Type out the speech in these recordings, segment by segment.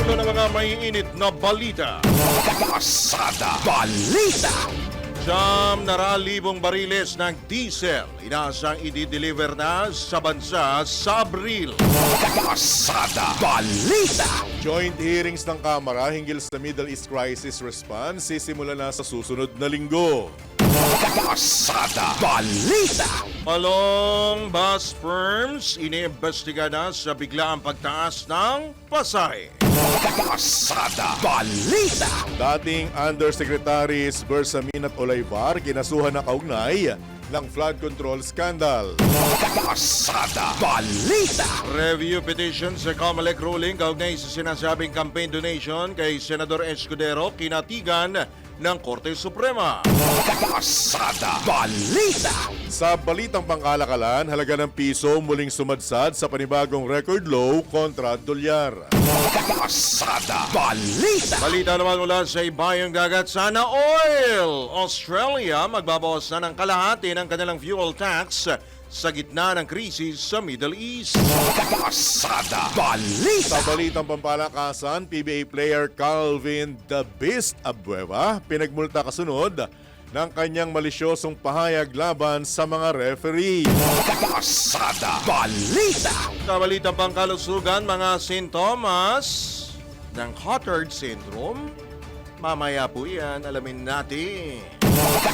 Ito na mga maiinit na balita. Pasada Balita. Siyam na libong bariles ng diesel inaasang i-deliver na sa bansa sa Abril. Pasada Balita. Joint hearings ng Kamara hinggil sa Middle East Crisis Response sisimula na sa susunod na linggo. Pasada Balita. Palong bus firms iniimbestiga na sa biglaang pagtaas ng pasahe. Pasada Balita. Dating Undersecretaries Bersamin at Olaybar kinasuhan na kaugnay ng flood control scandal. Pasada Balita. Review petition sa COMELEC ruling kaugnay sa sinasabing campaign donation kay Senador Escudero kinatigan ng Korte Suprema. Pasada Balita. Sa balitang pangkalakalan, halaga ng piso muling sumadsad sa panibagong record low kontra dolyar. Pasada Balita. Balita naman mula sa ibayong dagat, Sana Oil! Australia magbabawas na ng kalahati ng kanilang fuel tax sa gitna ng krisis sa Middle East. Pasada Sa Balita. balitang pampalakasan, PBA player Calvin The Beast Abueva pinagmulta kasunod ng kanyang malisyosong pahayag laban sa mga referee. Pasada Balita. Sa balitang pangkalusugan, mga sintomas ng Cotard syndrome. Mamaya po yan, alamin natin.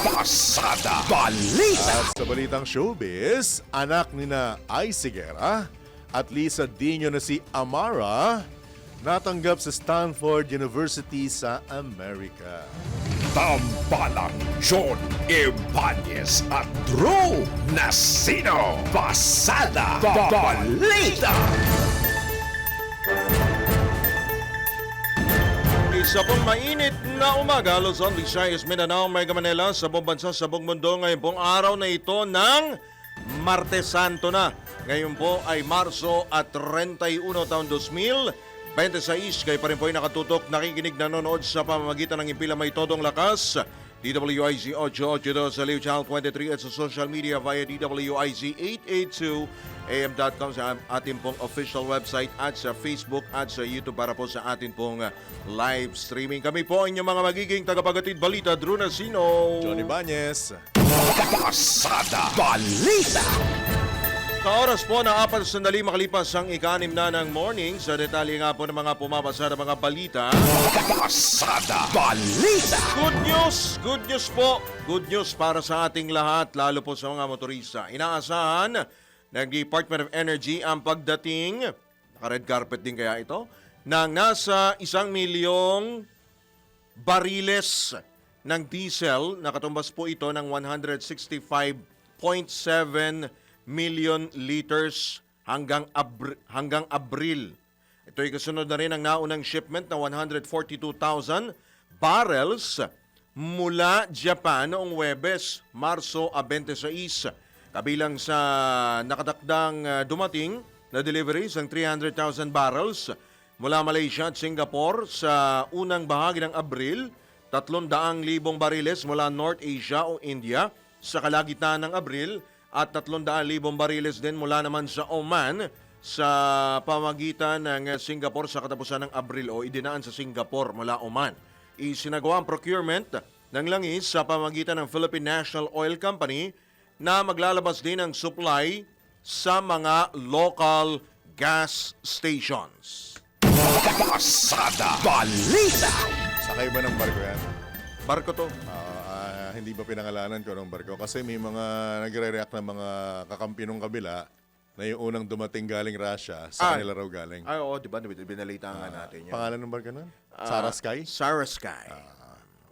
Pasada Balita. At sa balitang showbiz, anak nina Icy Guerra at Lisa Dino na si Amara natanggap sa Stanford University sa Amerika. Tambalang John Ibanez at Drew Nasino. Pasada Balita. Isa pong mainit na umaga, Luzon, Visayas, Mindanao, Mega Manila, sa buong bansa, sa buong mundo. Ngayon pong araw na ito ng Martes Santo na. Ngayon po ay Marso at 31 taon 2026. Kayo pa rin po ay nakatutok, nakikinig, nanonood sa pamamagitan ng impila may todong lakas. DWIZ 882 sa Live Channel 23 at sa social media via DWIZ 882 am.com sa ating pong official website at sa Facebook at sa YouTube para po sa ating pong live streaming. Kami po ang inyong mga magiging tagapagatid balita, Drew Nasino. Johnny Ibanez. Pasada Balita. Sa oras po na 4 sandali makalipas ang ika-6 na ng morning, sa detalye nga po ng mga pumapasa ng mga balita. Pasada Balita. Good news po. Good news para sa ating lahat, lalo po sa mga motorista. Inaasahan ng Department of Energy ang pagdating, naka-red carpet din kaya ito, ng nasa 1 milyong bariles ng diesel. Nakatumbas po ito ng 165.7 million liters hanggang Abril. Ito ay kasunod na rin ang naunang shipment na 142,000 barrels mula Japan noong Huwebes, Marso 26. Kabilang sa nakatakdang dumating na deliveries ng 300,000 barrels mula Malaysia at Singapore sa unang bahagi ng Abril, 300,000 bariles mula North Asia o India sa kalagitnaan ng Abril, at 300,000 bariles din mula naman sa Oman sa pamagitan ng Singapore sa katapusan ng Abril o idinaan sa Singapore mula Oman. Isinagawa ang procurement ng langis sa pamagitan ng Philippine National Oil Company na maglalabas din ng supply sa mga local gas stations. Pasada Balita. Sakay ba ng barko yan? Barko to. Hindi ba pinangalanan ko ng barko? Kasi may mga nagre-react na mga kakampi nung kabila na yung unang dumating galing Russia, sa kanila raw galing. Ay, oo, di ba? Binalita nga natin yan. Pangalan ng barko nun? Sarah Sky? Sarah Sky.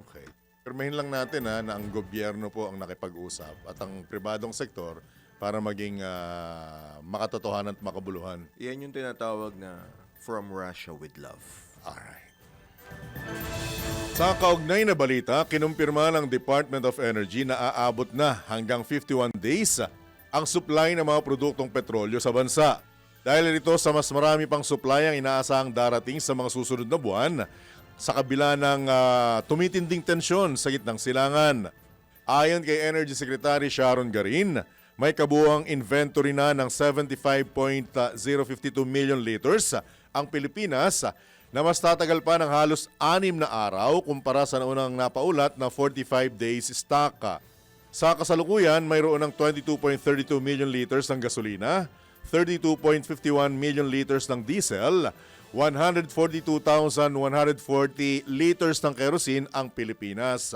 Okay. Permahin lang natin na ang gobyerno po ang nakipag-usap at ang pribadong sektor para maging makatotohanan at makabuluhan. Yan yung tinatawag na From Russia with Love. Alright. Sa kaugnay na balita, kinumpirma ng Department of Energy na aabot na hanggang 51 days ang supply ng mga produktong petrolyo sa bansa. Dahil rito sa mas marami pang supply ang inaasahang darating sa mga susunod na buwan sa kabila ng tumitinding tensyon sa gitnang silangan. Ayon kay Energy Secretary Sharon Garin, may kabuuang inventory na ng 75.052 million liters ang Pilipinas na mas tatagal pa ng halos 6 na araw kumpara sa naunang napaulat na 45 days stock. Sa kasalukuyan, mayroon ng 22.32 million liters ng gasolina, 32.51 million liters ng diesel, 142,140 liters ng kerosene ang Pilipinas.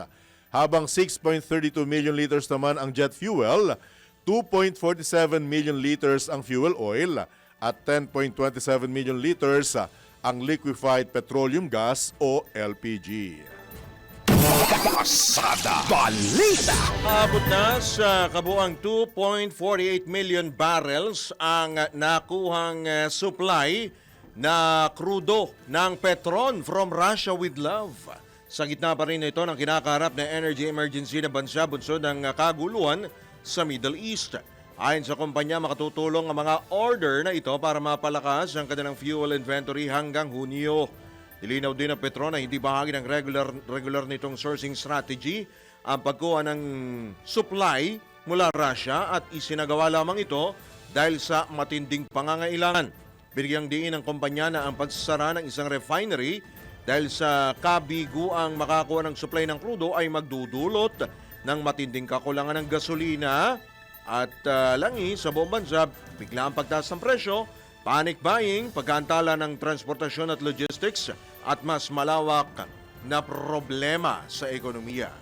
Habang 6.32 million liters naman ang jet fuel, 2.47 million liters ang fuel oil, at 10.27 million liters ang liquefied petroleum gas o LPG. Pasada Balita. Abot na sa kabuang 2.48 million barrels ang nakuhang supply na krudo ng Petron from Russia with love. Sa gitna pa rin ito ng kinakaharap na energy emergency na bansa bunsod ng kaguluhan sa Middle East. Ayon sa kumpanya, makatutulong ang mga order na ito para mapalakas ang kanilang fuel inventory hanggang Hunyo. Nilinaw din ng Petron na hindi bahagi ng regular nitong sourcing strategy ang pagkuha ng supply mula Russia at isinagawa lamang ito dahil sa matinding pangangailangan. Binigyang diin ng kumpanya na ang pagsasara ng isang refinery dahil sa kabiguang makakuha ng supply ng krudo ay magdudulot ng matinding kakulangan ng gasolina at langis sa buong bansa. Bigla ang pagtaas ng presyo, panic buying, pagkaantala ng transportasyon at logistics at mas malawak na problema sa ekonomiya.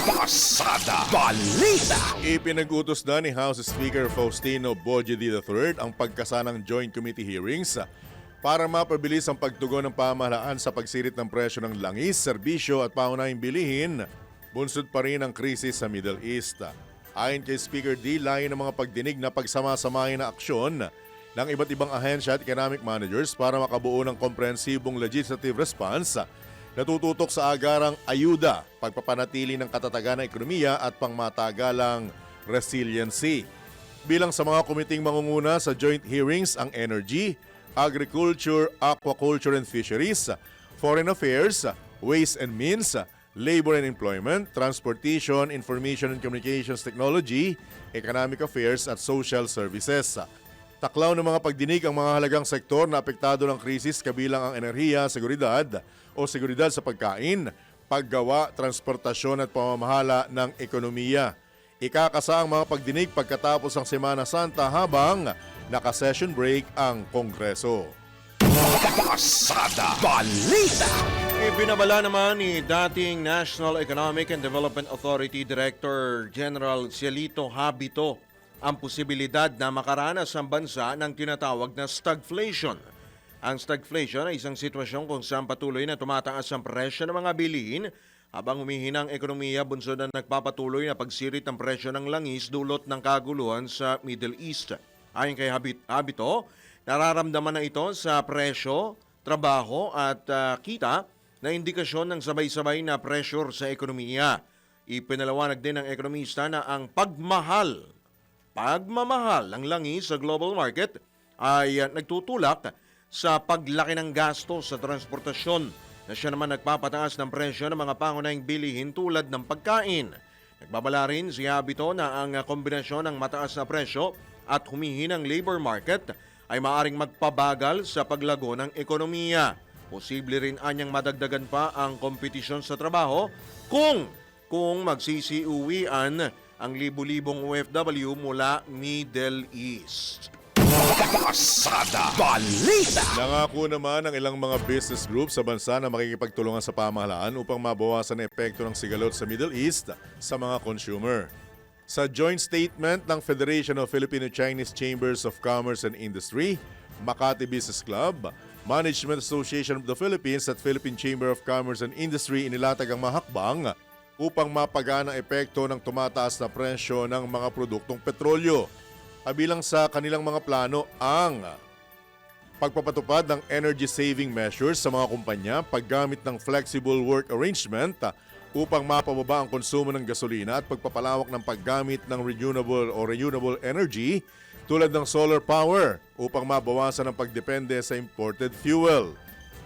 Pasada Balita. Ipinag-utos na ni House Speaker Faustino Bojeddi III ang pagkasanang joint committee hearings para mapabilis ang pagtugon ng pamahalaan sa pagsirit ng presyo ng langis, serbisyo at paunahing bilihin, bunsod pa rin ang krisis sa Middle East. Ayon kay Speaker D, layo ng mga pagdinig na pagsama-samahin na aksyon ng iba't ibang ahensya at economic managers para makabuo ng komprehensibong legislative response na tututok sa agarang ayuda, pagpapanatili ng katatagan ng ekonomiya at pangmatagalang resiliency. Bilang sa mga komiting mangunguna sa joint hearings ang Energy, Agriculture, Aquaculture and Fisheries, Foreign Affairs, Ways and Means, Labor and Employment, Transportation, Information and Communications Technology, Economic Affairs at Social Services. Taklaw ng mga pagdinig ang mga halagang sektor na apektado ng krisis kabilang ang enerhiya, seguridad o seguridad sa pagkain, paggawa, transportasyon at pamamahala ng ekonomiya. Ikakasa ang mga pagdinig pagkatapos ng Semana Santa habang naka-session break ang Kongreso. Pasada Balita. Ibinabala naman ni dating National Economic and Development Authority Director General Cielito Habito ang posibilidad na makaranas ang bansa ng tinatawag na stagflation. Ang stagflation ay isang sitwasyon kung saan patuloy na tumataas ang presyo ng mga bilihin habang humihina ang ekonomiya bunsod na nagpapatuloy na pagsirit ng presyo ng langis dulot ng kaguluhan sa Middle East. Ayon kay Habito, nararamdaman na ito sa presyo, trabaho at kita na indikasyon ng sabay-sabay na pressure sa ekonomiya. Ipinalawanag din ng ekonomista na ang pagmamahal ng langis sa global market ay nagtutulak sa paglaki ng gasto sa transportasyon na siya naman nagpapataas ng presyo ng mga pangunahing bilihin tulad ng pagkain. Nagbabala rin si Habito na ang kombinasyon ng mataas na presyo at humihinang labor market ay maaring magpabagal sa paglago ng ekonomiya. Posible rin anyang madagdagan pa ang kompetisyon sa trabaho kung magsisiuwian ang libu-libong OFW mula Middle East. Pasada Balita. Nangako naman ang ilang mga business groups sa bansa na makikipagtulungan sa pamahalaan upang mabawasan ang epekto ng sigalot sa Middle East sa mga consumer. Sa joint statement ng Federation of Filipino-Chinese Chambers of Commerce and Industry, Makati Business Club, Management Association of the Philippines at Philippine Chamber of Commerce and Industry inilatag ang mahakbang upang mapagaan ang epekto ng tumataas na presyo ng mga produktong petrolyo. Kabilang sa kanilang mga plano ang pagpapatupad ng energy saving measures sa mga kumpanya, paggamit ng flexible work arrangement upang mapababa ang konsumo ng gasolina at pagpapalawak ng paggamit ng renewable energy tulad ng solar power upang mabawasan ang pagdepende sa imported fuel.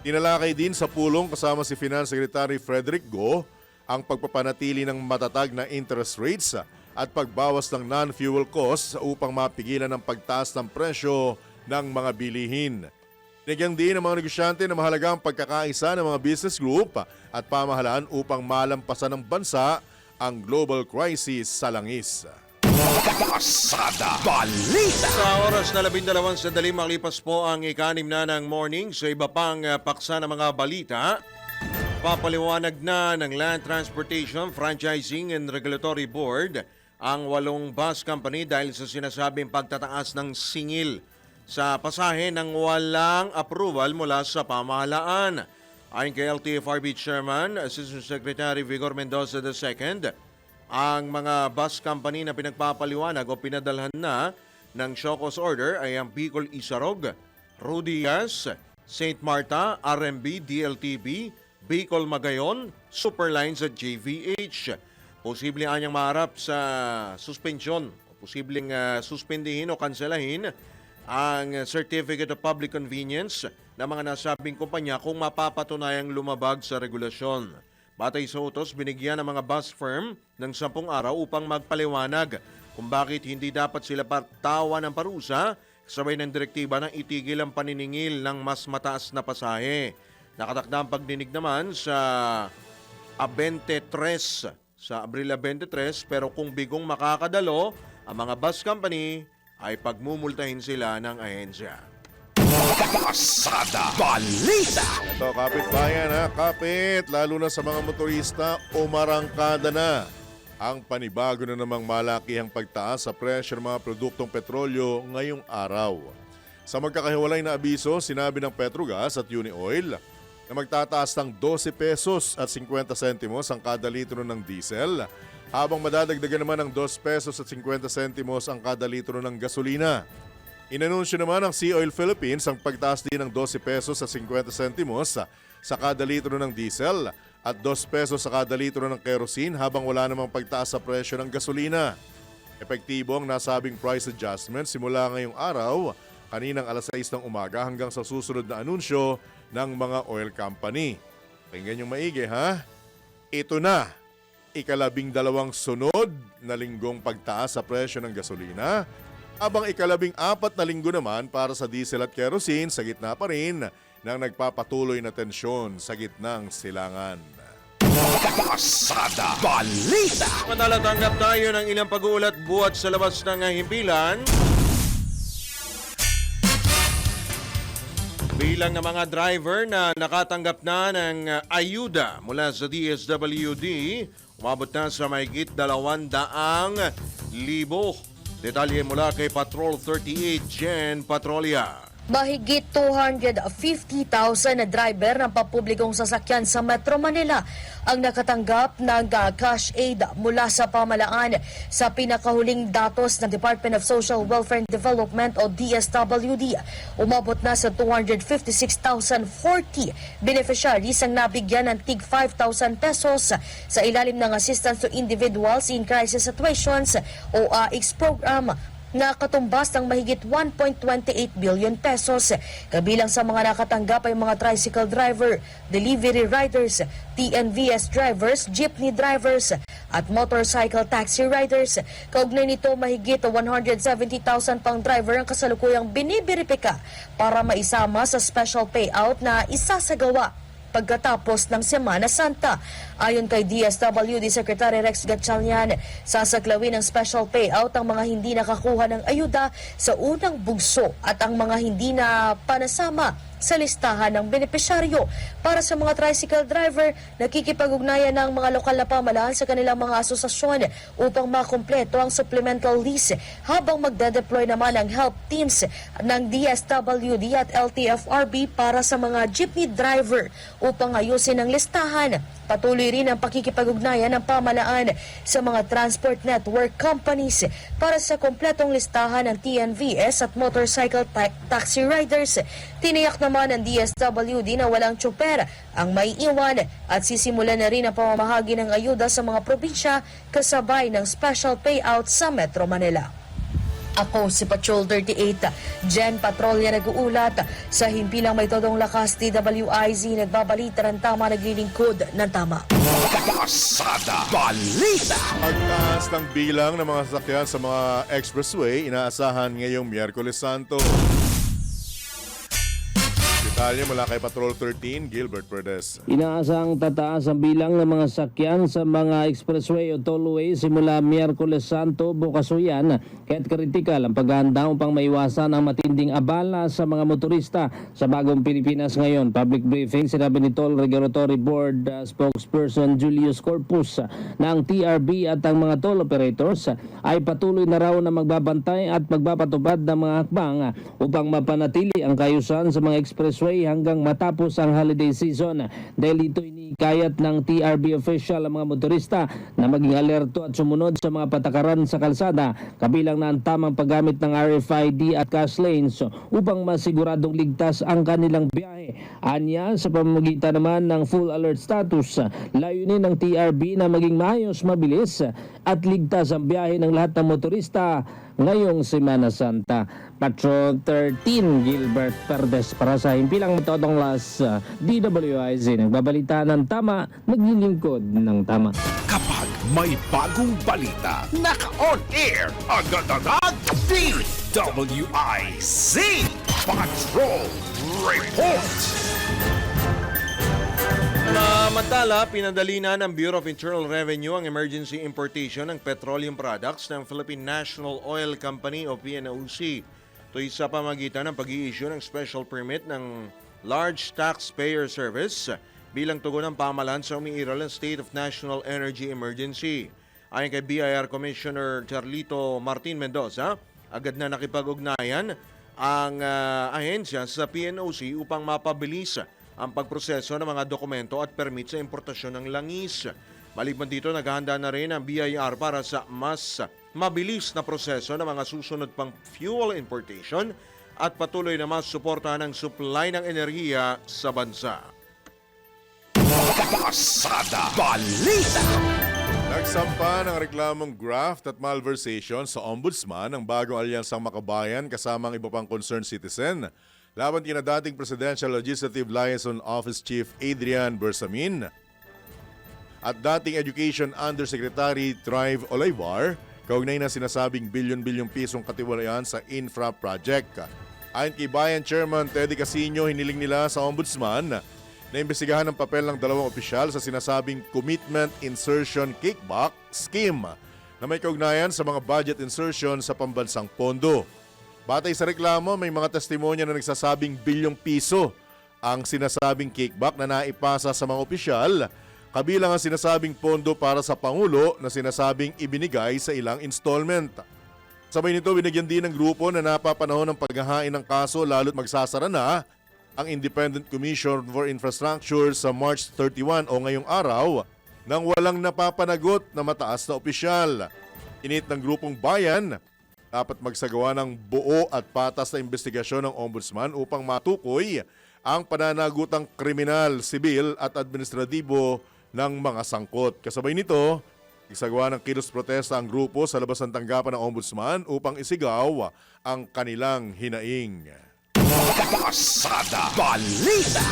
Tinalakay din sa pulong kasama si Finance Secretary Frederick Go ang pagpapanatili ng matatag na interest rates at pagbawas ng non-fuel costs upang mapigilan ang pagtaas ng presyo ng mga bilihin. Binigyang din ng mga negosyante na mahalagang pagkakaisa ng mga business group at pamahalaan upang malampasan ng bansa ang global crisis sa langis. Pasada Balita. Sa oras na 12 sandali makalipas po ang ika-6 na ng morning sa iba pang paksa ng mga balita. Papaliwanag na ng Land Transportation Franchising and Regulatory Board ang 8 bus company dahil sa sinasabing pagtataas ng singil sa pasahe ng walang approval mula sa pamahalaan. Ayon kay LTFRB Chairman, Assistant Secretary Vigor Mendoza II, ang mga bus company na pinagpapaliwanag o pinadalhan na ng show cause order ay ang Bicol Isarog, Rudias, St. Marta, RMB, DLTB, Bicol Magayon, Superlines at JVH. Posible anyang maharap sa suspensyon o posibleng suspendihin o kanselahin ang Certificate of Public Convenience ng mga nasabing kumpanya kung mapapatunayang lumabag sa regulasyon. Batay sa utos, binigyan ng mga bus firm ng 10 araw upang magpaliwanag kung bakit hindi dapat sila patawan ng parusa sabay ng direktiba na itigil ang paniningil ng mas mataas na pasahe. Nakatakda ang pagdinig naman sa Abril 23, pero kung bigong makakadalo, ang mga bus company ay pagmumultahin sila ng ahensya. Pasada Balita. Ito, kapit bayan ha, kapit. Lalo na sa mga motorista, umarangkada na ang panibago na namang malakihang pagtaas sa presyo ng mga produktong petrolyo ngayong araw. Sa magkakahiwalay na abiso, sinabi ng Petrogas at Unioil na magtataas ng 12 pesos at 50 sentimos ang kada litro ng diesel, habang madadagdagan naman ng 2 pesos at 50 sentimos ang kada litro ng gasolina. Inanunsyo naman ng Sea Oil Philippines ang pagtaas din ng 12 pesos at 50 sentimos sa kada litro ng diesel at 2 pesos sa kada litro ng kerosene, habang wala namang pagtaas sa presyo ng gasolina. Epektibo ang nasabing price adjustment simula ngayong araw, kaninang alas 6 ng umaga hanggang sa susunod na anunsyo ng mga oil company. Pakinggan yung maigi ha. Ito na, 12 sunod na linggong pagtaas sa presyo ng gasolina, habang 14 na linggo naman para sa diesel at kerosene, sa gitna pa rin ng nagpapatuloy na tensyon sa gitnang silangan. Pasada Balita. Samantala, tanggap tayo ng ilang pag-uulat buhat sa labas ng himpilan. Bilang ng mga driver na nakatanggap na ng ayuda mula sa DSWD, umabot na sa mahigit 200,000. Detalye mula kay Patrol 38 Jen Patrolya. Mahigit 250,000 na driver ng papublikong sasakyan sa Metro Manila ang nakatanggap ng cash aid mula sa pamahalaan. Sa pinakahuling datos ng Department of Social Welfare and Development o DSWD, umabot na sa 256,040 beneficiaries ang nabigyan ng tig 5,000 pesos sa ilalim ng Assistance to Individuals in Crisis Situations o AICS program, na katumbas ng mahigit 1.28 billion pesos. Kabilang sa mga nakatanggap ay mga tricycle driver, delivery riders, TNVS drivers, jeepney drivers at motorcycle taxi riders. Kaugnay nito, mahigit 170,000 pang driver ang kasalukuyang biniberipika para maisama sa special payout na isasagawa pagkatapos ng Semana Santa. Ayon kay DSWD Secretary Rex Gatchalian, sasaklawin ng special payout ang mga hindi nakakuha ng ayuda sa unang bugso at ang mga hindi na panasama sa listahan ng benepisyaryo. Para sa mga tricycle driver, nakikipag-ugnayan ng mga lokal na pamahalaan sa kanilang mga asosasyon upang makumpleto ang supplemental lease, habang magde-deploy naman ang help teams ng DSWD at LTFRB para sa mga jeepney driver upang ayusin ang listahan. Patuloy rin ang pakikipag-ugnayan ng pamahalaan sa mga transport network companies para sa kompletong listahan ng TNVS at motorcycle taxi riders. Tiniyak naman ng DSWD na walang tsuper ang maiiwan at sisimulan na rin ang pamamahagi ng ayuda sa mga probinsya kasabay ng special payout sa Metro Manila. Ako si Patrol 38, Jen Patrolya nag-uulat. Sa himpilang may todong lakas, DWIZ nagbabalita ng tama, naglilingkod ng tama. Pasada Balita. Pagtaas ng bilang ng mga sasakyan sa mga expressway, inaasahan ngayong Miyerkules Santo. Detalye mula kay Patrol 13, Gilbert Perdes. Inaasang tataas ang bilang ng mga sakyan sa mga expressway o tollway simula Miyerkules Santo bukas o yan. Kaya't kritikal ang paghahanda upang maiwasan ang matinding abala sa mga motorista sa bagong Pilipinas ngayon. Public briefing, sinabi ni Toll Regulatory Board spokesperson Julius Corpus na ang TRB at ang mga toll operators ay patuloy na raw na magbabantay at magpapatupad ng mga hakbang upang mapanatili ang kayusan sa mga expressway hanggang matapos ang holiday season. Dahil ito inikayat ng TRB official ang mga motorista na maging alerto at sumunod sa mga patakaran sa kalsada, kabilang na ang tamang paggamit ng RFID at cash lanes upang masiguradong ligtas ang kanilang biyahe. Anya, sa pamamagitan naman ng full alert status, layunin ng TRB na maging maayos, mabilis at ligtas ang biyahe ng lahat ng motorista ngayong Semana Santa. Patrol 13, Gilbert Perdes para sa Himpilang Matodong Las, DWIZ. Nagbabalita ng tama, naglilingkod ng tama. Kapag may bagong balita, naka-on air, agad-agad, DWIZ Patrol Report. Samantala, pinadali na ng Bureau of Internal Revenue ang emergency importation ng petroleum products ng Philippine National Oil Company o PNOC. Ito ay sa pamagitan ng pag-i-issue ng special permit ng Large Taxpayer Service bilang tugon ng pamahalaan sa umiiral ng State of National Energy Emergency. Ayon kay BIR Commissioner Charlito Martin Mendoza, agad na nakipag-ugnayan ang ahensya sa PNOC upang mapabilis ang pagproseso ng mga dokumento at permit sa importasyon ng langis. Maliban dito, naghahanda na rin ang BIR para sa mas mabilis na proseso ng mga susunod pang fuel importation at patuloy na mas suportahan ang supply ng enerhiya sa bansa. Pasada Balita. Nagsampa ng reklamong graft at malversation sa Ombudsman ang bagong alyansang Makabayan kasama ang iba pang concerned citizen laban kina dating Presidential Legislative Liaison Office Chief Adrian Bersamin at dating Education Undersecretary Trive Olivar kaugnay na sinasabing bilyon-bilyong pisong katiwalayan sa infra project. Ayon kay Bayan Chairman Teddy Casino, hiniling nila sa Ombudsman na imbestigahan ang papel ng dalawang opisyal sa sinasabing Commitment Insertion Kickback Scheme na may kaugnayan sa mga budget insertion sa pambansang pondo. Batay sa reklamo, may mga testimonya na nagsasabing bilyong piso ang sinasabing kickback na naipasa sa mga opisyal, kabilang ang sinasabing pondo para sa Pangulo na sinasabing ibinigay sa ilang installment. Sabay nito, binigyan din ng grupo na napapanahon ng paghahain ng kaso lalo't magsasara na ang Independent Commission for Infrastructure sa March 31 o ngayong araw nang walang napapanagot na mataas na opisyal. Init ng grupong bayan, dapat magsagawa ng buo at patas na investigasyon ng Ombudsman upang matukoy ang pananagutang kriminal, sibil at administratibo ng mga sangkot. Kasabay nito, isagawa ng kilos protesta ang grupo sa labas ng tanggapan ng Ombudsman upang isigaw ang kanilang hinaing. Pasada Balita.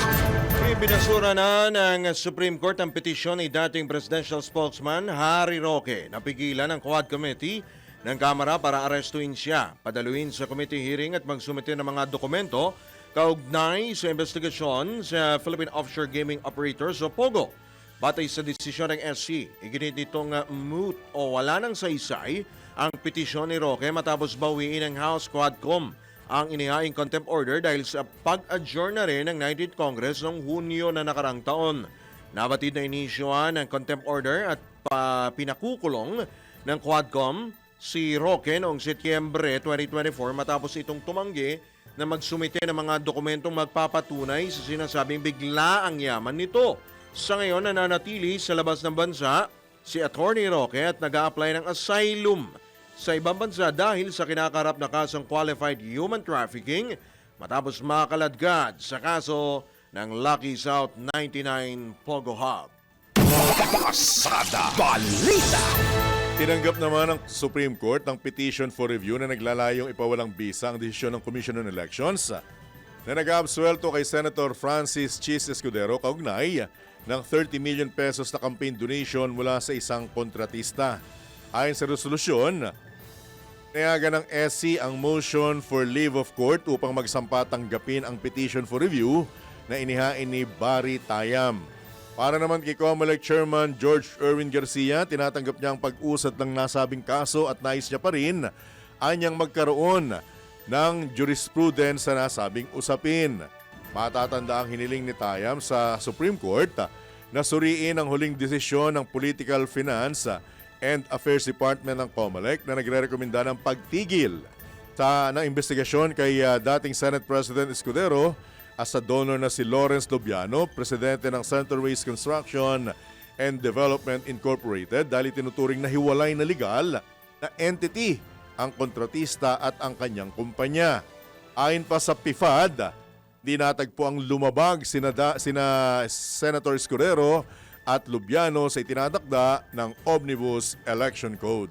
Ibinasura na ng Supreme Court ang petisyon ni dating Presidential Spokesman Harry Roque na pigilan ng Quad Committee ng Kamara para arestuin siya, padaluin sa committee hearing at magsumite ng mga dokumento kaugnay sa investigasyon sa Philippine Offshore Gaming Operators o POGO. Batay sa desisyon ng SC, iginit nitong moot o wala nang saysay ang petisyon ni Roque matapos bawiin ng House Quadcom ang inihaing contempt order dahil sa pag-adjourn na rin ng 19th Congress noong Hunyo na nakarang taon. Nabatid na inisyuhan ng contempt order at pinakukulong ng Quadcom si Roque noong Setyembre 2024 matapos itong tumanggi na magsumite ng mga dokumentong magpapatunay sa sinasabing bigla ang yaman nito. Sa ngayon, nananatili sa labas ng bansa si Attorney Roque at nag-a-apply ng asylum sa ibang bansa dahil sa kinakarap na kasong qualified human trafficking matapos makaladkad sa kaso ng Lucky South 99 Pogo Hub. Pasada Balita. Tinanggap naman ng Supreme Court ang petition for review na naglalayong ipawalang bisa ang desisyon ng Commission on Elections na nag-absuelto kay Senator Francis Chis Escudero kaugnay ng 30 million pesos na campaign donation mula sa isang kontratista. Ayon sa resolusyon, Pinayagan ng SC ang motion for leave of court upang magsampa tanggapin ang petition for review na inihain ni Barry Tayam. Para naman kay COMELEC Chairman George Erwin Garcia, tinatanggap niya ang pag-usad ng nasabing kaso at nais niya pa rin anyang magkaroon ng jurisprudence sa nasabing usapin. Matatanda ang hiniling ni Tayam sa Supreme Court na suriin ang huling desisyon ng Political Finance and Affairs Department ng COMELEC na nagre-rekomenda ng pagtigil ng investigasyon kay dating Senate President Escudero as sa donor na si Lawrence Lobiano, presidente ng Centerways Construction and Development Incorporated, dahil tinuturing na hiwalay na legal na entity ang kontratista at ang kanyang kumpanya. Ayon pa sa PIFAD, di natagpo ang lumabag sina Senator Escudero at Lobiano sa itinadakda ng Omnibus Election Code.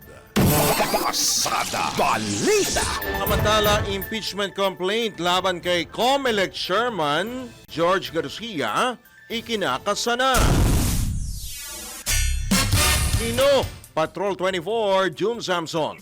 Pasada Balita. Samantala, impeachment complaint laban kay COMELEC Chairman George Garcia ikinakasa na. Nino, Patrol 24, June Samson.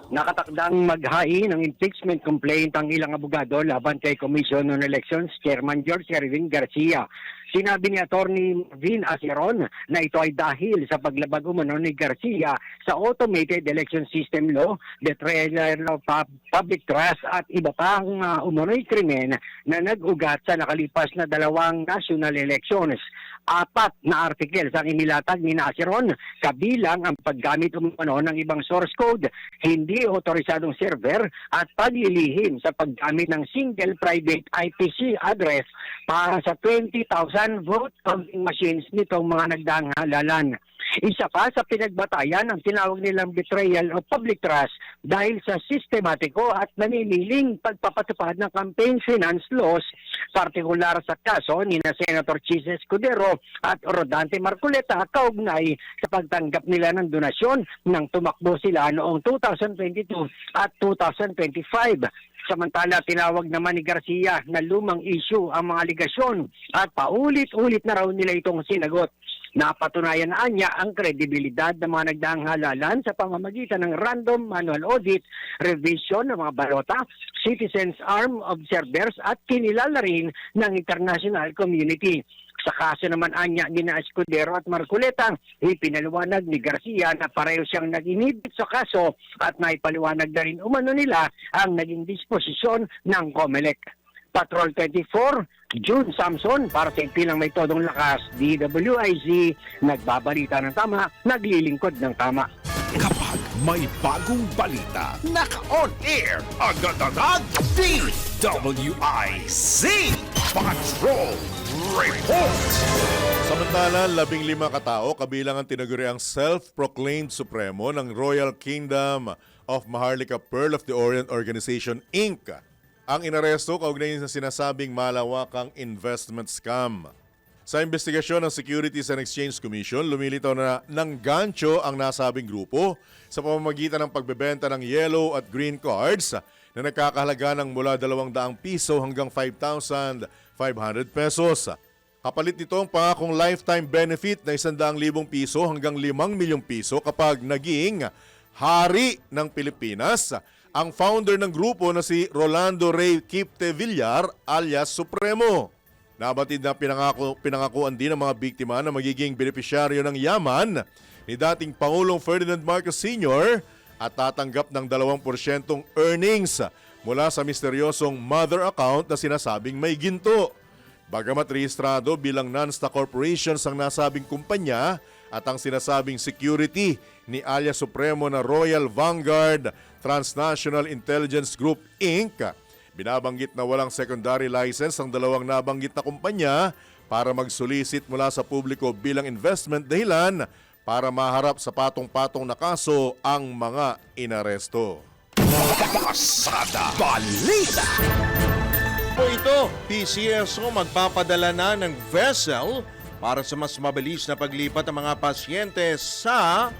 Nakatakdang maghain ng impeachment complaint ang ilang abogado laban kay Commission on Elections Chairman George Erwin Garcia. Sinabi ni Attorney Marvin Aceron na ito ay dahil sa paglabag umano ni Garcia sa Automated Election System Law, betrayal of public trust at iba pang umano'y krimen na nag-ugat sa nakalipas na 2 national elections. 4 na articles ang inilatag ni Aceron, kabilang ang paggamit umano ng ibang source code, hindi otorisadong server at paglilihim sa paggamit ng single private IPC address para sa 20,000 vote counting machines nitong mga nagdaang halalan. Isa pa sa pinagbatayan ang tinawag nilang betrayal of public trust dahil sa sistematiko at naniniling pagpapatupad ng campaign finance laws, partikular sa kaso ni na Senator Chis Escudero at Rodante Marcoleta kaugnay sa pagtanggap nila ng donasyon nang tumakbo sila noong 2022 at 2025. Samantala, tinawag naman ni Garcia na lumang issue ang mga aligasyon at paulit-ulit na raw nila itong sinagot. Napatunayan na niya ang kredibilidad ng mga nagdaang halalan sa pamamagitan ng random manual audit, revision ng mga balota, citizens arm observers at kinilala rin ng international community. Sa kaso naman anya ni na Escudero at Marcoleta, ipinaliwanag ni Garcia na pareho siyang nag-inhibit sa kaso at naipaliwanag na rin umano nila ang naging disposisyon ng COMELEC. Patrol 24, June Samson, para sa impilang may todong lakas, DWIZ, nagbabalita ng tama, naglilingkod ng tama. Kapag may bagong balita, naka-on air, agad-agad, DWIZ Patrol Report. Samantala, 15 katao kabilang ang tinaguriang self-proclaimed supremo ng Royal Kingdom of Maharlika Pearl of the Orient Organization, Inc. ang inaresto kaugnay sa sinasabing malawakang investment scam. Sa investigasyon ng Securities and Exchange Commission, lumilitaw na ng gancho ang nasabing grupo sa pamamagitan ng pagbebenta ng yellow at green cards na nagkakahalaga ng mula 200 piso hanggang 5,500 pesos. Kapalit nito ang pangakong lifetime benefit na 100,000 piso hanggang 5 milyong piso kapag naging hari ng Pilipinas ang founder ng grupo na si Rolando Ray Quipte Villar alias Supremo. Nabatid na pinangakuan din ng mga biktima na magiging benepisyaryo ng yaman ni dating Pangulong Ferdinand Marcos Sr. at tatanggap ng 2% earnings mula sa misteryosong mother account na sinasabing may ginto. Bagamat rehistrado bilang non-stock corporations ang nasabing kumpanya at ang sinasabing security ni alias Supremo na Royal Vanguard Transnational Intelligence Group Inc. Binabanggit na walang secondary license ang dalawang nabanggit na kumpanya para mag-solicit mula sa publiko bilang investment dahilan para maharap sa patong-patong na kaso ang mga inaresto. Pasada Balita. Po ito, PCSO magpapadala na ng vessel para sa mas mabilis na paglipat ng mga pasyente sa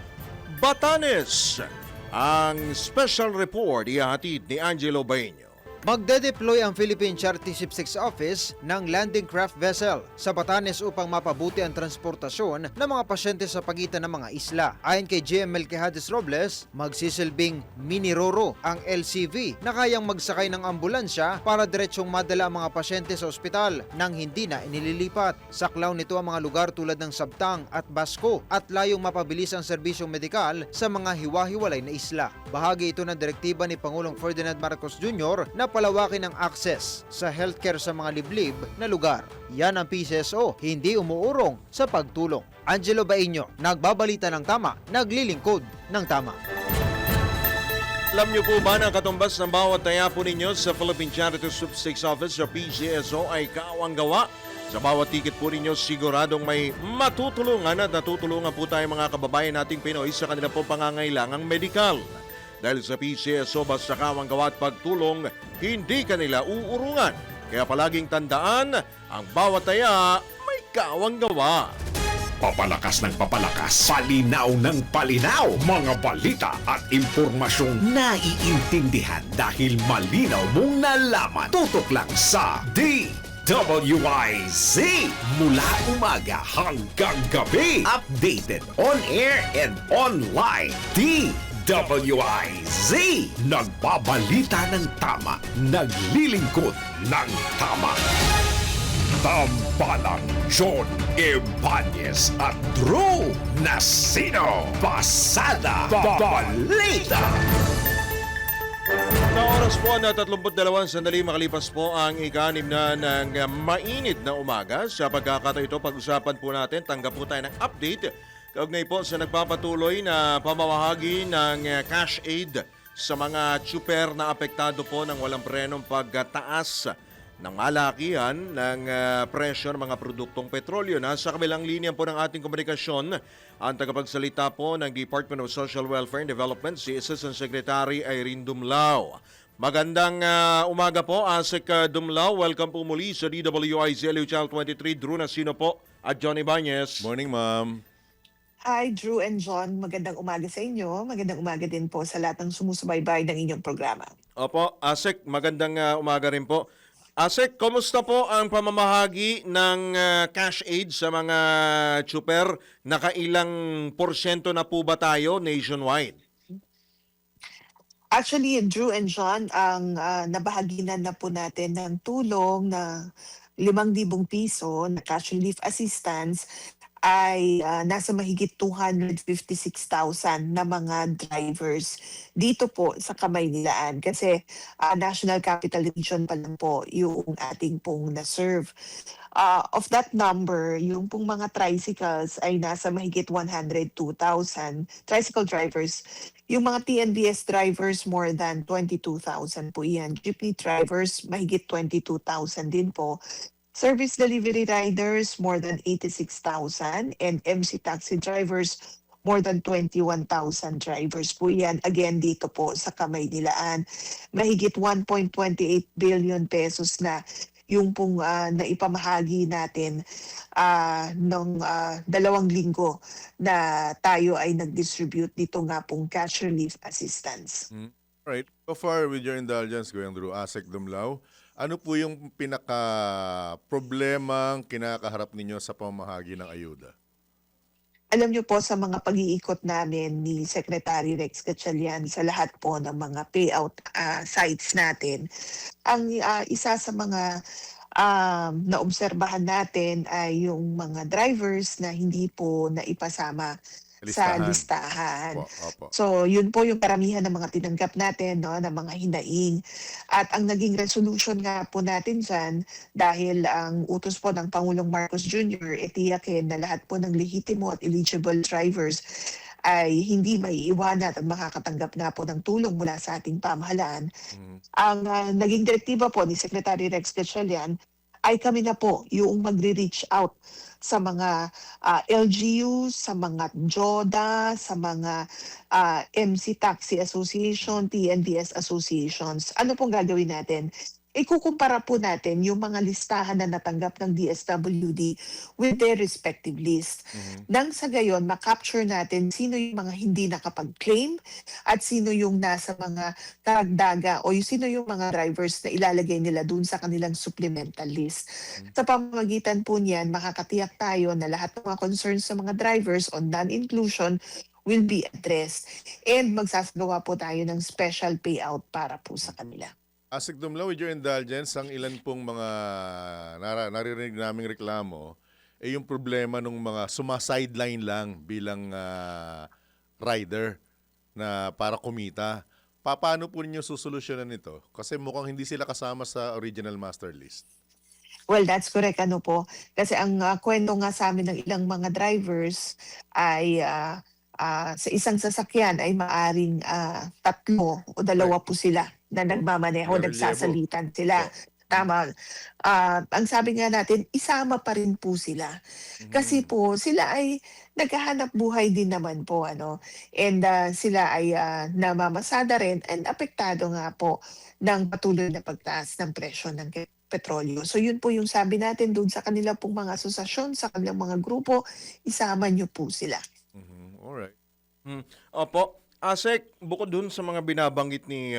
Batanes. Ang special report ihahatid ni Angelo Baeño. Magde-deploy ang Philippine Charity Ship 6 Office ng landing craft vessel sa Batanes upang mapabuti ang transportasyon ng mga pasyente sa pagitan ng mga isla. Ayon kay GM Melquiades Robles, magsisilbing mini Roro ang LCV na kayang magsakay ng ambulansya para diretsyong madala ang mga pasyente sa ospital nang hindi na inililipat. Saklaw nito ang mga lugar tulad ng Sabtang at Basco at layong mapabilis ang serbisyong medikal sa mga hiwa-hiwalay na isla. Bahagi ito ng direktiba ni Pangulong Ferdinand Marcos Jr. na palawakin ang access sa healthcare sa mga liblib na lugar. Yan ang PCSO, hindi umuurong sa pagtulong. Angelo Bainyo, nagbabalita ng tama, naglilingkod ng tama. Alam niyo po ba na katumbas ng bawat taya po ninyo sa Philippine Charity Ship 6 Office sa PCSO ay kawang gawa? Sa bawat ticket po ninyo, siguradong may matutulungan at natutulungan po tayo mga kababayan nating Pinoy sa kanila po pangangailangang medikal. Dahil sa PCSO, basta kawang gawa at pagtulong, hindi kanila uurungan. Kaya palaging tandaan, ang bawat taya may kawang gawa. Papalakas ng papalakas, palinaw ng palinaw, mga balita at impormasyong naiintindihan dahil malinaw mong nalaman. Tutok lang sa DWIZ mula umaga hanggang gabi. Updated on air and online. DWIZ nagbabalita ng tama, naglilingkod ng tama. Tambalang John Ibanez at Drew Nasino. Pasada Balita. Na oras po na 32 sandali makalipas po ang ika-6 na ng mainit na umaga. Sa pagkakataon ito, pag-usapan po natin, tanggap po tayo ng update kaugnay po sa nagpapatuloy na pamamahagi ng cash aid sa mga tsuper na apektado po ng walang prenong pagtaas ng malakihan ng presyo ng mga produktong petrolyo. Nasa kabilang linya po ng ating komunikasyon ang tagapagsalita po ng Department of Social Welfare and Development, si Assistant Secretary Irene Dumlao. Magandang umaga po, Asek Dumlao. Welcome po muli sa DWIZ LU Channel 23. Drew Nasino po at John Ibanez. Morning, ma'am. Hi, Drew and John. Magandang umaga sa inyo. Magandang umaga din po sa lahat ng sumusubaybay ng inyong programa. Opo, Asek, magandang umaga rin po. Asek, kumusta po ang pamamahagi ng cash aid sa mga tsuper? Nakailang porsyento na po ba tayo nationwide? Actually, Drew and John, ang nabahaginan na po natin ng tulong na 5,000 piso na cash relief assistance ay nasa mahigit 256,000 na mga drivers dito po sa Kamaynilaan kasi National Capital Region pa lang po yung ating pong na-serve. Of that number, yung pong mga tricycles ay nasa mahigit 102,000 tricycle drivers. Yung mga TNBS drivers, more than 22,000 po yan. Jeepney drivers, mahigit 22,000 din po. Service delivery riders, more than 86,000. And MC taxi drivers, more than 21,000 drivers po yan. Again, dito po sa Kamaynilaan. Mahigit 1.28 billion pesos na yung pong naipamahagi natin nung 2 linggo na tayo ay nag-distribute dito nga pong cash relief assistance. Right. So far, with your indulgence, going through Asek Dumlao, ano po yung pinaka-problemang kinakaharap ninyo sa pamahagi ng ayuda? Alam niyo po sa mga pag-iikot namin ni Secretary Rex Gatchalian sa lahat po ng mga payout sites natin, ang isa sa mga naobserbahan natin ay yung mga drivers na hindi po naipasama sa listahan. Opo. So, yun po yung karamihan ng mga tinanggap natin, no, ng mga hinaing. At ang naging resolution nga po natin dyan, dahil ang utos po ng Pangulong Marcos Jr., itiyakin na lahat po ng lehitimo at eligible drivers ay hindi maiiwanan at makakatanggap na po ng tulong mula sa ating pamahalaan. Ang naging direktiba po ni Secretary Rex Gatchalian ay kami na po yung magre-reach out sa mga LGUs, sa mga JODA, sa mga MC Taxi Association, TNBS Associations. Ano pong gagawin natin? ikukumpara po natin yung mga listahan na natanggap ng DSWD with their respective list. Nang sa gayon, makapture natin sino yung mga hindi nakapag-claim at sino yung nasa mga karagdaga o yung sino yung mga drivers na ilalagay nila dun sa kanilang supplemental list. Sa pamamagitan po niyan, makakatiyak tayo na lahat ng mga concerns sa mga drivers on non-inclusion will be addressed and magsasagawa po tayo ng special payout para po sa kanila. Asik Dumlaw, with your indulgence, ang ilan pong mga naririnig naming reklamo ay yung problema ng mga sumasideline lang bilang rider na para kumita. Paano po ninyo susolusyonan ito? Kasi mukhang hindi sila kasama sa original master list. Well, that's correct. Ano po? Kasi ang kwento nga sa amin ng ilang mga drivers ay sa isang sasakyan ay maaring 3 o 2 po sila na nagmamaneho, Relievo. nagsasalitan sila. Tama. Ang sabi nga natin, isama pa rin po sila. Kasi po, sila ay naghahanap buhay din naman po. And sila ay namamasada rin and apektado nga po ng patuloy na pagtaas ng presyo ng petrolyo. So yun po yung sabi natin doon sa kanila pong mga asosasyon, sa kanilang mga grupo, isama nyo po sila. Alright. Opo. Asek, bukod dun sa mga binabanggit ni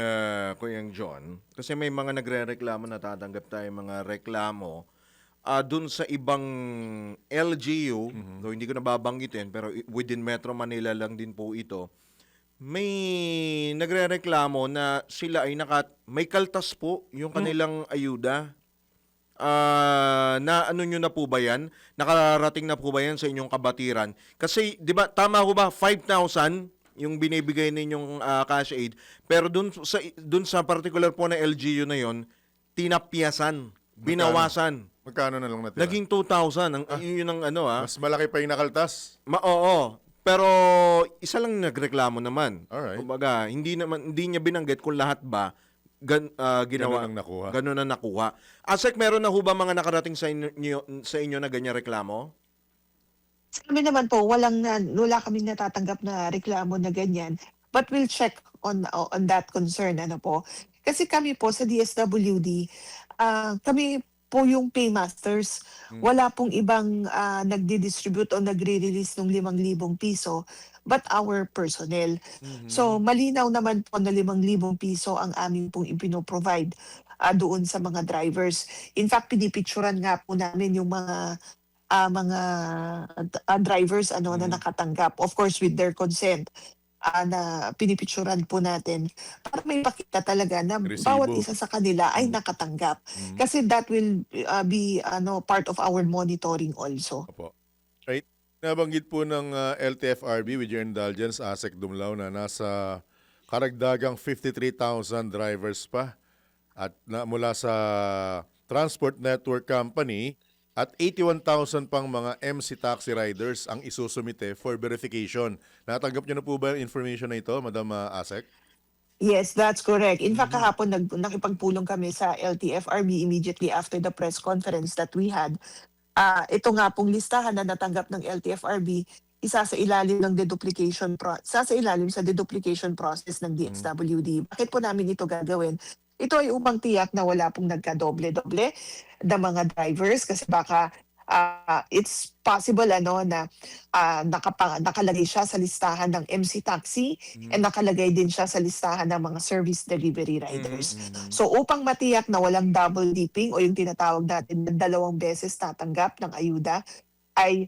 Kuyang John, kasi may mga nagre-reklamo, natatanggap tayo mga reklamo dun sa ibang LGU, though hindi ko nababanggitin, pero within Metro Manila lang din po ito, may nagre-reklamo na sila ay may kaltas po yung kanilang ayuda. Na ano nyo na po ba yan? Nakarating na po ba yan sa inyong kabatiran? Kasi, di ba, tama ko ba, 5,000 yung binibigay ninyong cash aid, pero dun sa particular po na LGU na yon, tinapyasan, binawasan. Magkano na lang natira? Naging 2,000. Yun ang Mas malaki pa yung nakaltas? Oo. Pero isa lang nagreklamo naman. Alright. Kumbaga, hindi niya binanggit kung lahat ba ginawa. Ganun ang nakuha. Asek, meron na ho ba mga nakarating sa inyo na ganyan reklamo? Sa amin naman po, wala kaming natatanggap na reklamo na ganyan. But we'll check on that concern. Kasi kami po sa DSWD, kami po yung paymasters. Wala pong ibang nagdi-distribute o nagre-release ng 5,000 piso but our personnel. So malinaw naman po na 5,000 piso ang aming pong ipinoprovide doon sa mga drivers. In fact, pinipicturan nga po namin yung mga drivers na nakatanggap, of course with their consent, na pinipicturan po natin para may pakita talaga na Resibo. bawat isa sa kanila ay nakatanggap. Kasi that will be part of our monitoring also. Opo. Right. Nabanggit po ng LTFRB, with your indulgence, Asek Dumlaw, na nasa karagdagang 53,000 drivers pa at mula sa Transport Network Company at 81,000 pang mga MC taxi riders ang isusumite for verification. Natanggap niyo na po ba yung information na ito, Madam Asek? Yes, that's correct. In fact, kahapon nakipagpulong kami sa LTFRB immediately after the press conference that we had. Ito nga pong listahan na natanggap ng LTFRB, isa sa ilalim ng deduplication process ng DSWD. Bakit po namin ito gagawin? Ito ay upang tiyak na wala pong nagkadoble-doble na mga drivers kasi baka it's possible na nakalagay siya sa listahan ng MC Taxi and nakalagay din siya sa listahan ng mga service delivery riders. So upang matiyak na walang double dipping o yung tinatawag natin na 2 beses tatanggap ng ayuda, ay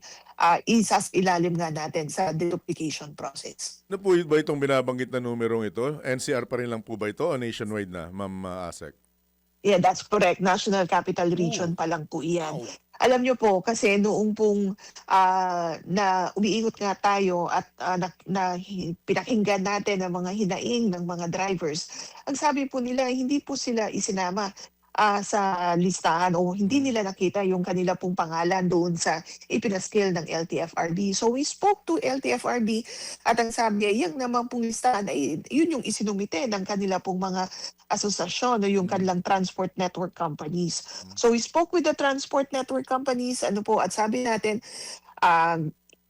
ilalim nga natin sa deduplication process. Ano po ba itong binabanggit na numerong ito? NCR pa rin lang po ba ito o nationwide na, Ma'am Asek? Yeah, that's correct. National Capital Region pa lang po iyan. Alam nyo po, kasi noong pong na umiikot nga tayo at pinakinggan natin ang mga hinaing ng mga drivers, ang sabi po nila, hindi po sila isinama sa listahan o hindi nila nakita yung kanila pong pangalan doon sa ipinaskil ng LTFRB. So we spoke to LTFRB at ang sabi niya, yung naman pong listahan ay yun yung isinumite ng kanila pong mga asosasyon o yung kanilang transport network companies. So we spoke with the transport network companies at sabi natin,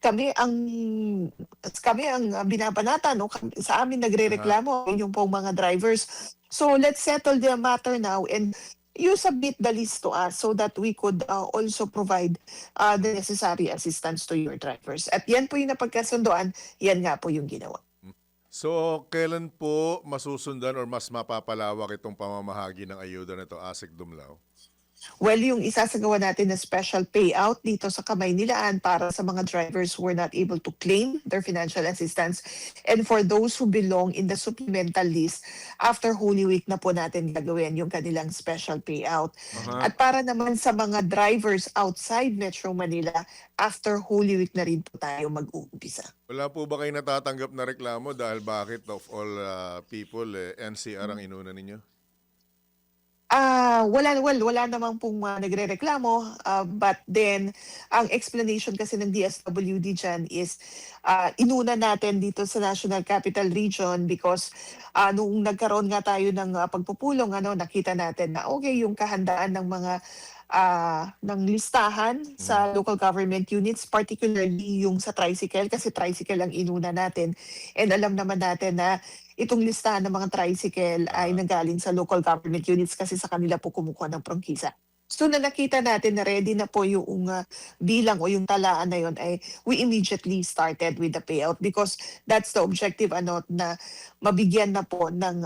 kami ang binabanata sa amin nagrereklamo yung pong mga drivers. So let's settle the matter now and you submit the list to us so that we could also provide the necessary assistance to your drivers. At yan po yung napagkasundoan, yan nga po yung ginawa. So, kailan po masusundan or mas mapapalawak itong pamamahagi ng ayuda na ito, ASEC Dumlao? Well, yung isasagawa natin na special payout dito sa Kamaynilaan para sa mga drivers who were not able to claim their financial assistance, and for those who belong in the supplemental list, after Holy Week na po natin gagawin yung kanilang special payout. At para naman sa mga drivers outside Metro Manila, after Holy Week na rin po tayo mag-uumpisa. Wala po ba kayo natatanggap na reklamo dahil bakit of all people, NCR ang inuna ninyo? Wala namang pong nagrereklamo, but then ang explanation kasi ng DSWD dyan is inuna natin dito sa National Capital Region because nung nagkaroon nga tayo ng pagpupulong, nakita natin na okay yung kahandaan ng mga ng listahan sa local government units, particularly yung sa tricycle, kasi tricycle ang inuna natin. And alam naman natin na itong listahan ng mga tricycle ay nanggaling sa local government units kasi sa kanila po kumukuha ng prangkisa. So na nakita natin na ready na po yung bilang o yung talaan na yun, ay we immediately started with the payout because that's the objective na mabigyan na po ng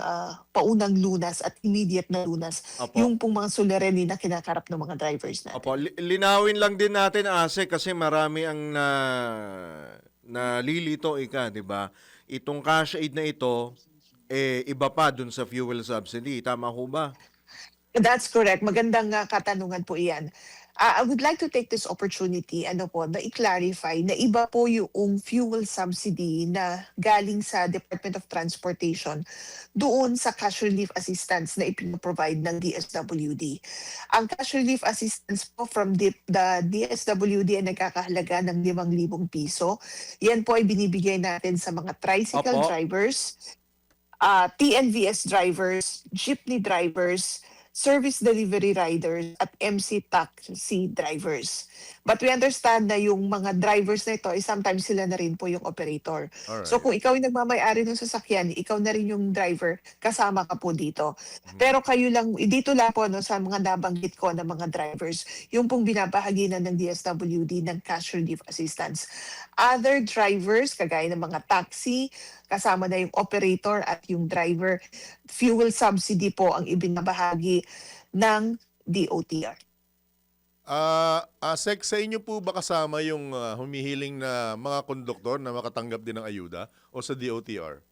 paunang lunas at immediate na lunas Opo. yung pong mga suliranin na kinakarap ng mga drivers natin. Opo, linawin lang din natin, Ase, kasi marami ang nalilito di ba? Itong cash aid na ito, iba pa dun sa fuel subsidy. Tama ho ba? That's correct. Magandang katanungan po iyan. I would like to take this opportunity na i-clarify na iba po yung fuel subsidy na galing sa Department of Transportation doon sa cash relief assistance na ipinoprovide ng DSWD. Ang cash relief assistance po from the DSWD ay nagkakahalaga ng 5,000 piso. Yan po ay binibigay natin sa mga tricycle Opo. drivers, TNVS drivers, jeepney drivers, service delivery riders at MC taxi drivers. But we understand na yung mga drivers na ito, sometimes sila na rin po yung operator. Alright. So kung ikaw yung nagmamay-ari ng sasakyan, ikaw na rin yung driver, kasama ka po dito. Pero kayo lang, dito lang po sa mga nabanggit ko na mga drivers, yung pong binabahaginan ng DSWD ng cash relief assistance. Other drivers, kagaya ng mga taxi, kasama na yung operator at yung driver, fuel subsidy po ang ibinabahagi ng DOTR. ASEC, sa inyo po ba kasama yung humihiling na mga konduktor na makatanggap din ng ayuda o sa DOTR?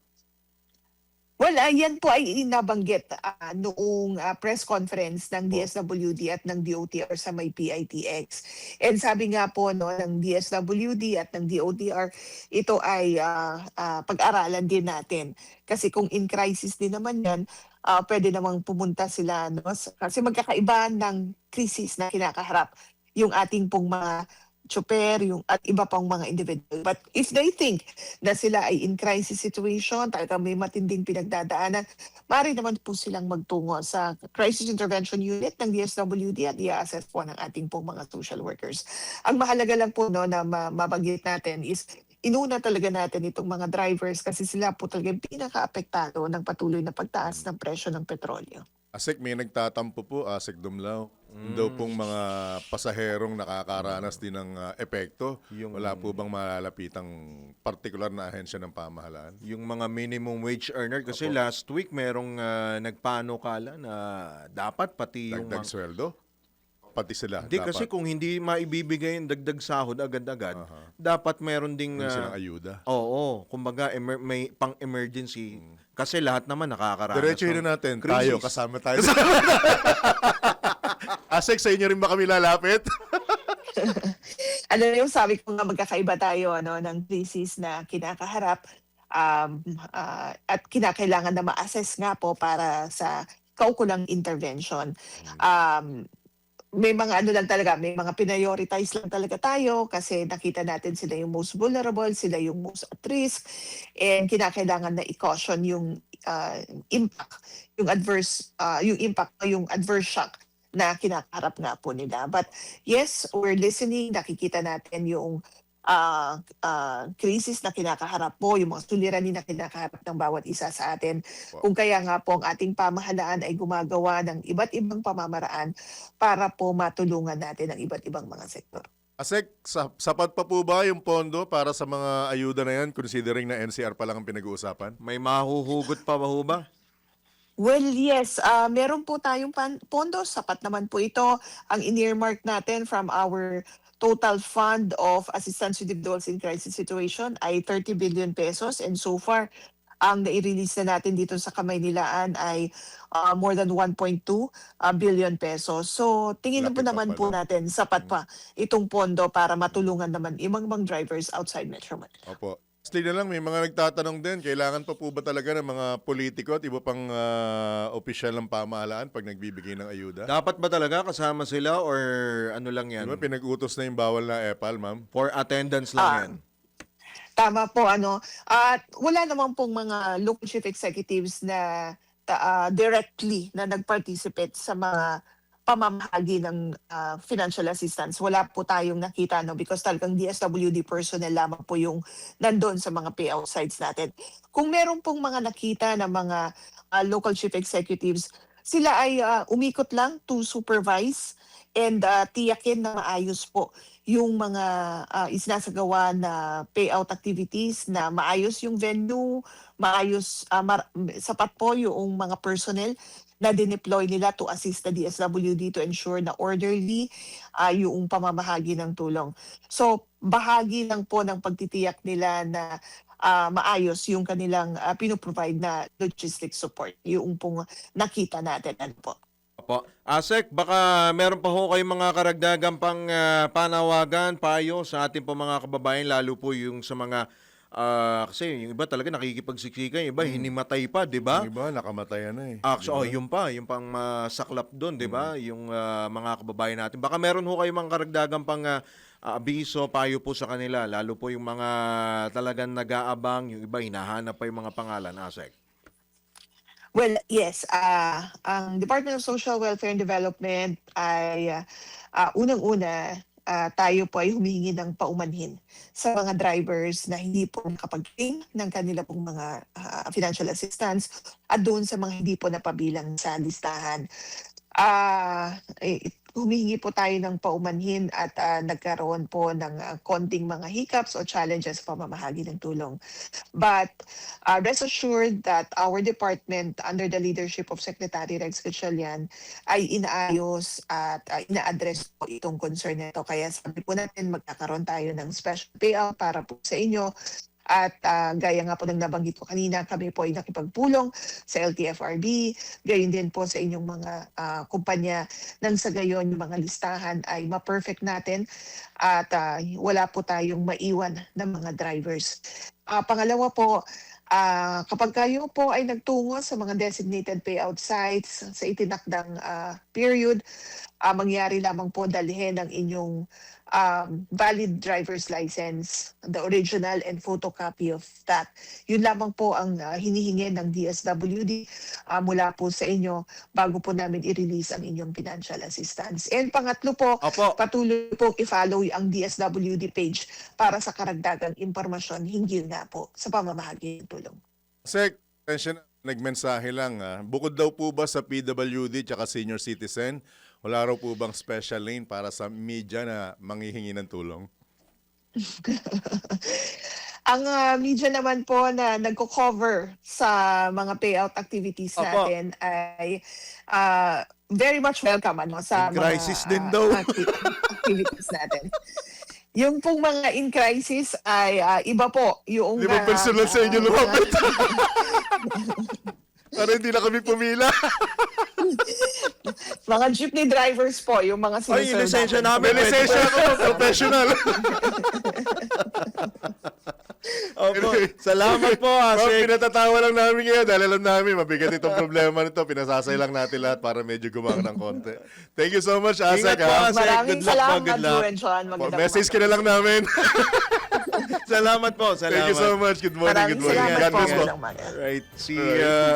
Well, yan po ay inabanggit noong press conference ng DSWD at ng DOTR sa may PITX. And sabi nga po ng DSWD at ng DOTR, ito ay pag-aralan din natin. Kasi kung in crisis din naman yan, pwede namang pumunta sila. Kasi magkakaiba ng krisis na kinakaharap yung ating pong mga tsuper, at iba pang mga individual. But if they think na sila ay in crisis situation, talagang may matinding pinagdadaanan, maaari naman po silang magtungo sa Crisis Intervention Unit ng DSWD at i-assess po ng ating pong mga social workers. Ang mahalaga lang po na mabanggit natin is inuna talaga natin itong mga drivers kasi sila po talaga yung pinaka-apektado ng patuloy na pagtaas ng presyo ng petrolyo. ASEC, may nagtatampo po, ASEC Dumlao. Daw pong mga pasaherong nakakaranas din ng epekto. Wala po bang malalapitang partikular na ahensya ng pamahalaan? Yung mga minimum wage earner, kasi last week merong nagpanukala na dapat pati yung Dagdag sweldo? Pati sila. Hindi, dapat. kasi kung hindi maibibigay yung dagdag sahod agad-agad, dapat meron ding May silang ayuda. Oo, kumbaga may pang-emergency. Kasi lahat naman nakakaranas. Diretsuhin na natin. Crisis. Tayo, kasama tayo. ASEC, sa inyo rin ba kami lalapit? Ano yung sabi ko nga magkakaiba tayo ng crisis na kinakaharap at kinakailangan na ma-assess nga po para sa kaukulang intervention. May mga lang talaga, may mga prioritize lang talaga tayo kasi nakita natin sila yung most vulnerable, sila yung most at risk, and kinakailangan na i-caution yung impact, yung impact, yung adverse shock na kinakaharap nga po nila. But yes, we're listening, nakikita natin yung krisis na kinakaharap po, yung mga suliranin na kinakaharap ng bawat isa sa atin. Kung kaya nga po ang ating pamahalaan ay gumagawa ng iba't ibang pamamaraan para po matulungan natin ang iba't ibang mga sektor. Asek, sapat pa po ba yung pondo para sa mga ayuda na yan, considering na NCR pa lang ang pinag-uusapan? May mahuhugot pa ba ho ba? Well, yes. Meron po tayong pondo. Sapat naman po ito. Ang in-earmark natin from our total fund of assistance to individuals in crisis situation ay 30 billion pesos. And so far, ang nai-release na natin dito sa Kamaynilaan ay more than 1.2 billion pesos. So tingin Laki po pa naman po pala. natin sapat pa itong pondo para matulungan naman ibang drivers outside Metro Manila. Opo. Lastly na lang, may mga nagtatanong din, kailangan pa po ba talaga ng mga politiko at iba pang opisyal ng pamahalaan pag nagbibigay ng ayuda? Dapat ba talaga kasama sila or ano lang yan? Di ba pinag-utos na yung bawal na EPAL, ma'am? For attendance lang yan. Tama po, at wala naman pong mga local chief executives na directly na nag-participate sa mga pamamahagi ng financial assistance. Wala po tayong nakita, because talagang DSWD personnel lamang po yung nandun sa mga payout sites natin. Kung meron pong mga nakita na mga local chief executives, sila ay umikot lang to supervise and tiyakin na maayos po yung mga isinasagawa na payout activities, na maayos yung venue, maayos, sapat po yung mga personnel na dineploy nila to assist the DSWD to ensure na orderly yung pamamahagi ng tulong. So bahagi lang po ng pagtitiyak nila na maayos yung kanilang pinoprovide na logistic support, yung pong nakita natin. Ano po? Opo. Asek, baka meron pa ho kayong mga karagdagang pang panawagan, payo sa ating po mga kababayan, lalo po yung sa mga, kasi yung iba talaga nakikipagsiksikan, yung iba hinimatay pa, di ba? Yung iba, nakamatay na eh. Actually, yung pang masaklap doon, di ba? Yung mga kababayan natin. Baka meron ho kayong mga karagdagang pang abiso, payo po sa kanila, lalo po yung mga talagang nag-aabang, yung iba hinahanap pa yung mga pangalan, Asek. Well, yes. Ang Department of Social Welfare and Development ay unang-una, tayo po ay humihingi ng paumanhin sa mga drivers na hindi po nakapag-claim ng kanila pong mga financial assistance at doon sa mga hindi po napabilang sa listahan. Humihingi po tayo ng paumanhin at nagkaroon po ng konting mga hiccups o challenges sa pamamahagi ng tulong. But rest assured that our department under the leadership of Secretary Rex Gatchalian ay inaayos at ina-address po itong concern nito. Kaya sabi po natin magkakaroon tayo ng special payout para po sa inyo. At gaya nga po ng nabanggit ko kanina, kami po ay nakipagpulong sa LTFRB, gayon din po sa inyong mga kumpanya, nang sa gayon yung mga listahan ay ma-perfect natin at wala po tayong maiwan ng mga drivers. Pangalawa po, kapag kayo po ay nagtungo sa mga designated payout sites sa itinakdang period, mangyari lamang po dalhin ang inyong valid driver's license, the original and photocopy of that. Yun lamang po ang hinihingi ng DSWD mula po sa inyo bago po namin i-release ang inyong financial assistance. And pangatlo po, Opo. patuloy po i-follow ang DSWD page para sa karagdagang impormasyon hinggil nga po sa pamamahagi ng tulong. Sek, attention, nagmensahe lang. Bukod daw po ba sa PWD at senior citizen, wala raw po bang special lane para sa media na manghihingi ng tulong? Ang media naman po na nagko-cover sa mga payout activities Opo. natin ay very much welcome sa In crisis din daw. activities natin. Yung pong mga in crisis ay iba po. Yung, Di ba personal sa inyo lumapit? Para hindi na kami pumila. mga jeepney drivers po, yung mga Ay, yung lisensya namin. May lisensya ako, professional. Opo. Salamat po, Ma'am, Asek. pinatatawa lang namin ngayon dahil alam namin mabigat itong problema nito. Pinasasay lang natin lahat para medyo gumang ng konti. Thank you so much, Asek. Ingat po, Asek. Maraming Good luck po, salamat, good luck. Drew and John. Magandang Message ka na lang namin. Salamat po, salamat. Thank you so much. Good morning, Maraming good morning. salamat God po. bless po. Magandang umaga. Right. Si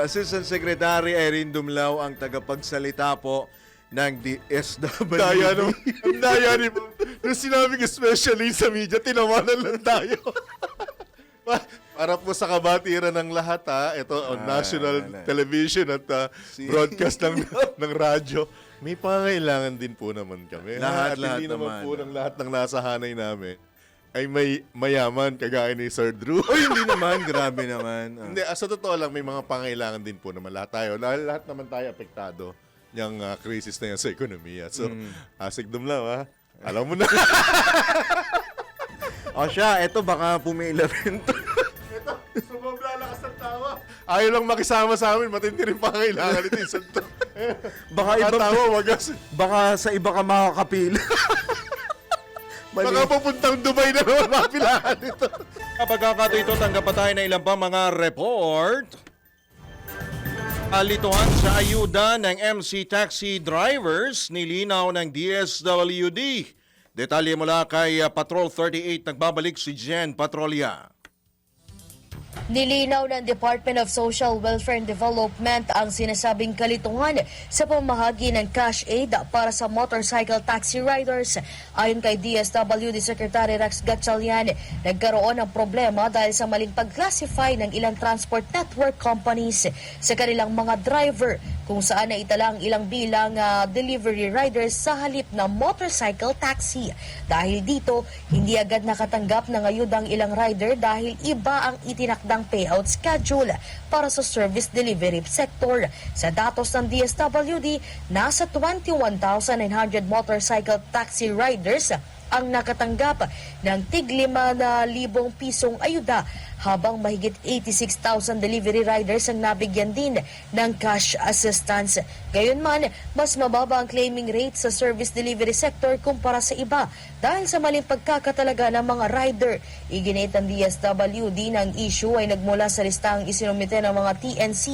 Assistant Secretary Erin Dumlao ang tagapagsalita po ng DSWD. Daya naman. Ang daya ni Ma'am. Nung sinabing especially sa media, tinawanan lang tayo. Para po sa kabatiran ng lahat ito on national television at broadcast ng radyo, may pangailangan din po naman kami. Lahat At hindi naman naman. po ng lahat ng nasa hanay namin ay may mayaman kagaya ni Sir Drew. Uy, hindi naman. Grabe naman. Hindi, sa totoo lang, may mga pangailangan din po naman lahat tayo. Lahat naman tayo apektado yung crisis na yan sa ekonomiya. So, asigdom lang Alam mo na. O siya, eto baka pumila rin to. Ito, sumobra lakas ng tawa. Ayaw lang makisama sa amin, matindi rin pangailangan ito yung santo. Baka iba, Tawa, wagas. baka sa iba ka makakapila. Baka pupuntang Dubai na naman mapilahan ito. Kapag kakato ito, tanggap pa tayo na ilang pa mga report. Alituhan sa ayuda ng MC taxi drivers nilinaw ng DSWD. Detalye mula kay Patrol 38, nagbabalik si Jen Patrolya. Nilinaw ng Department of Social Welfare and Development ang sinasabing kalitungan sa pamahagi ng cash aid para sa motorcycle taxi riders. Ayon kay DSWD Secretary Rex Gatchalian, nagkaroon ng problema dahil sa maling pag-classify ng ilang transport network companies sa kanilang mga driver kung saan naitala ang ilang bilang delivery riders sa halip na motorcycle taxi. Dahil dito, hindi agad nakatanggap ng ayuda ang ilang rider dahil iba ang itinakdang payout schedule para sa service delivery sector. Sa datos ng DSWD, nasa 21,900 motorcycle taxi riders ang nakatanggap ng tig-5,000 pisong ayuda habang mahigit 86,000 delivery riders ang nabigyan din ng cash assistance. Gayunman, mas mababa ang claiming rate sa service delivery sector kumpara sa iba dahil sa maling pagkakatalaga ng mga rider. Iginit ng DSWD na ang issue ay nagmula sa listahang isinumite ng mga TNC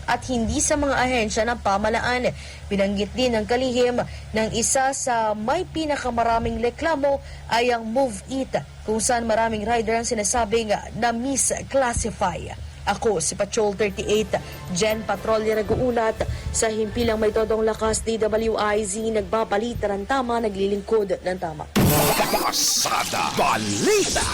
at hindi sa mga ahensya ng pamalaan. Binanggit din ng kalihim ng isa sa may pinakamaraming reklamo ay ang Move It, kung saan maraming rider ang sinasabing na misclassify. Ako si Patrol 38, Jen Patrolya nag-uulat sa himpilang may todong lakas DWIZ, nagbabalita ng tama, naglilingkod ng tama. Pasada Balita.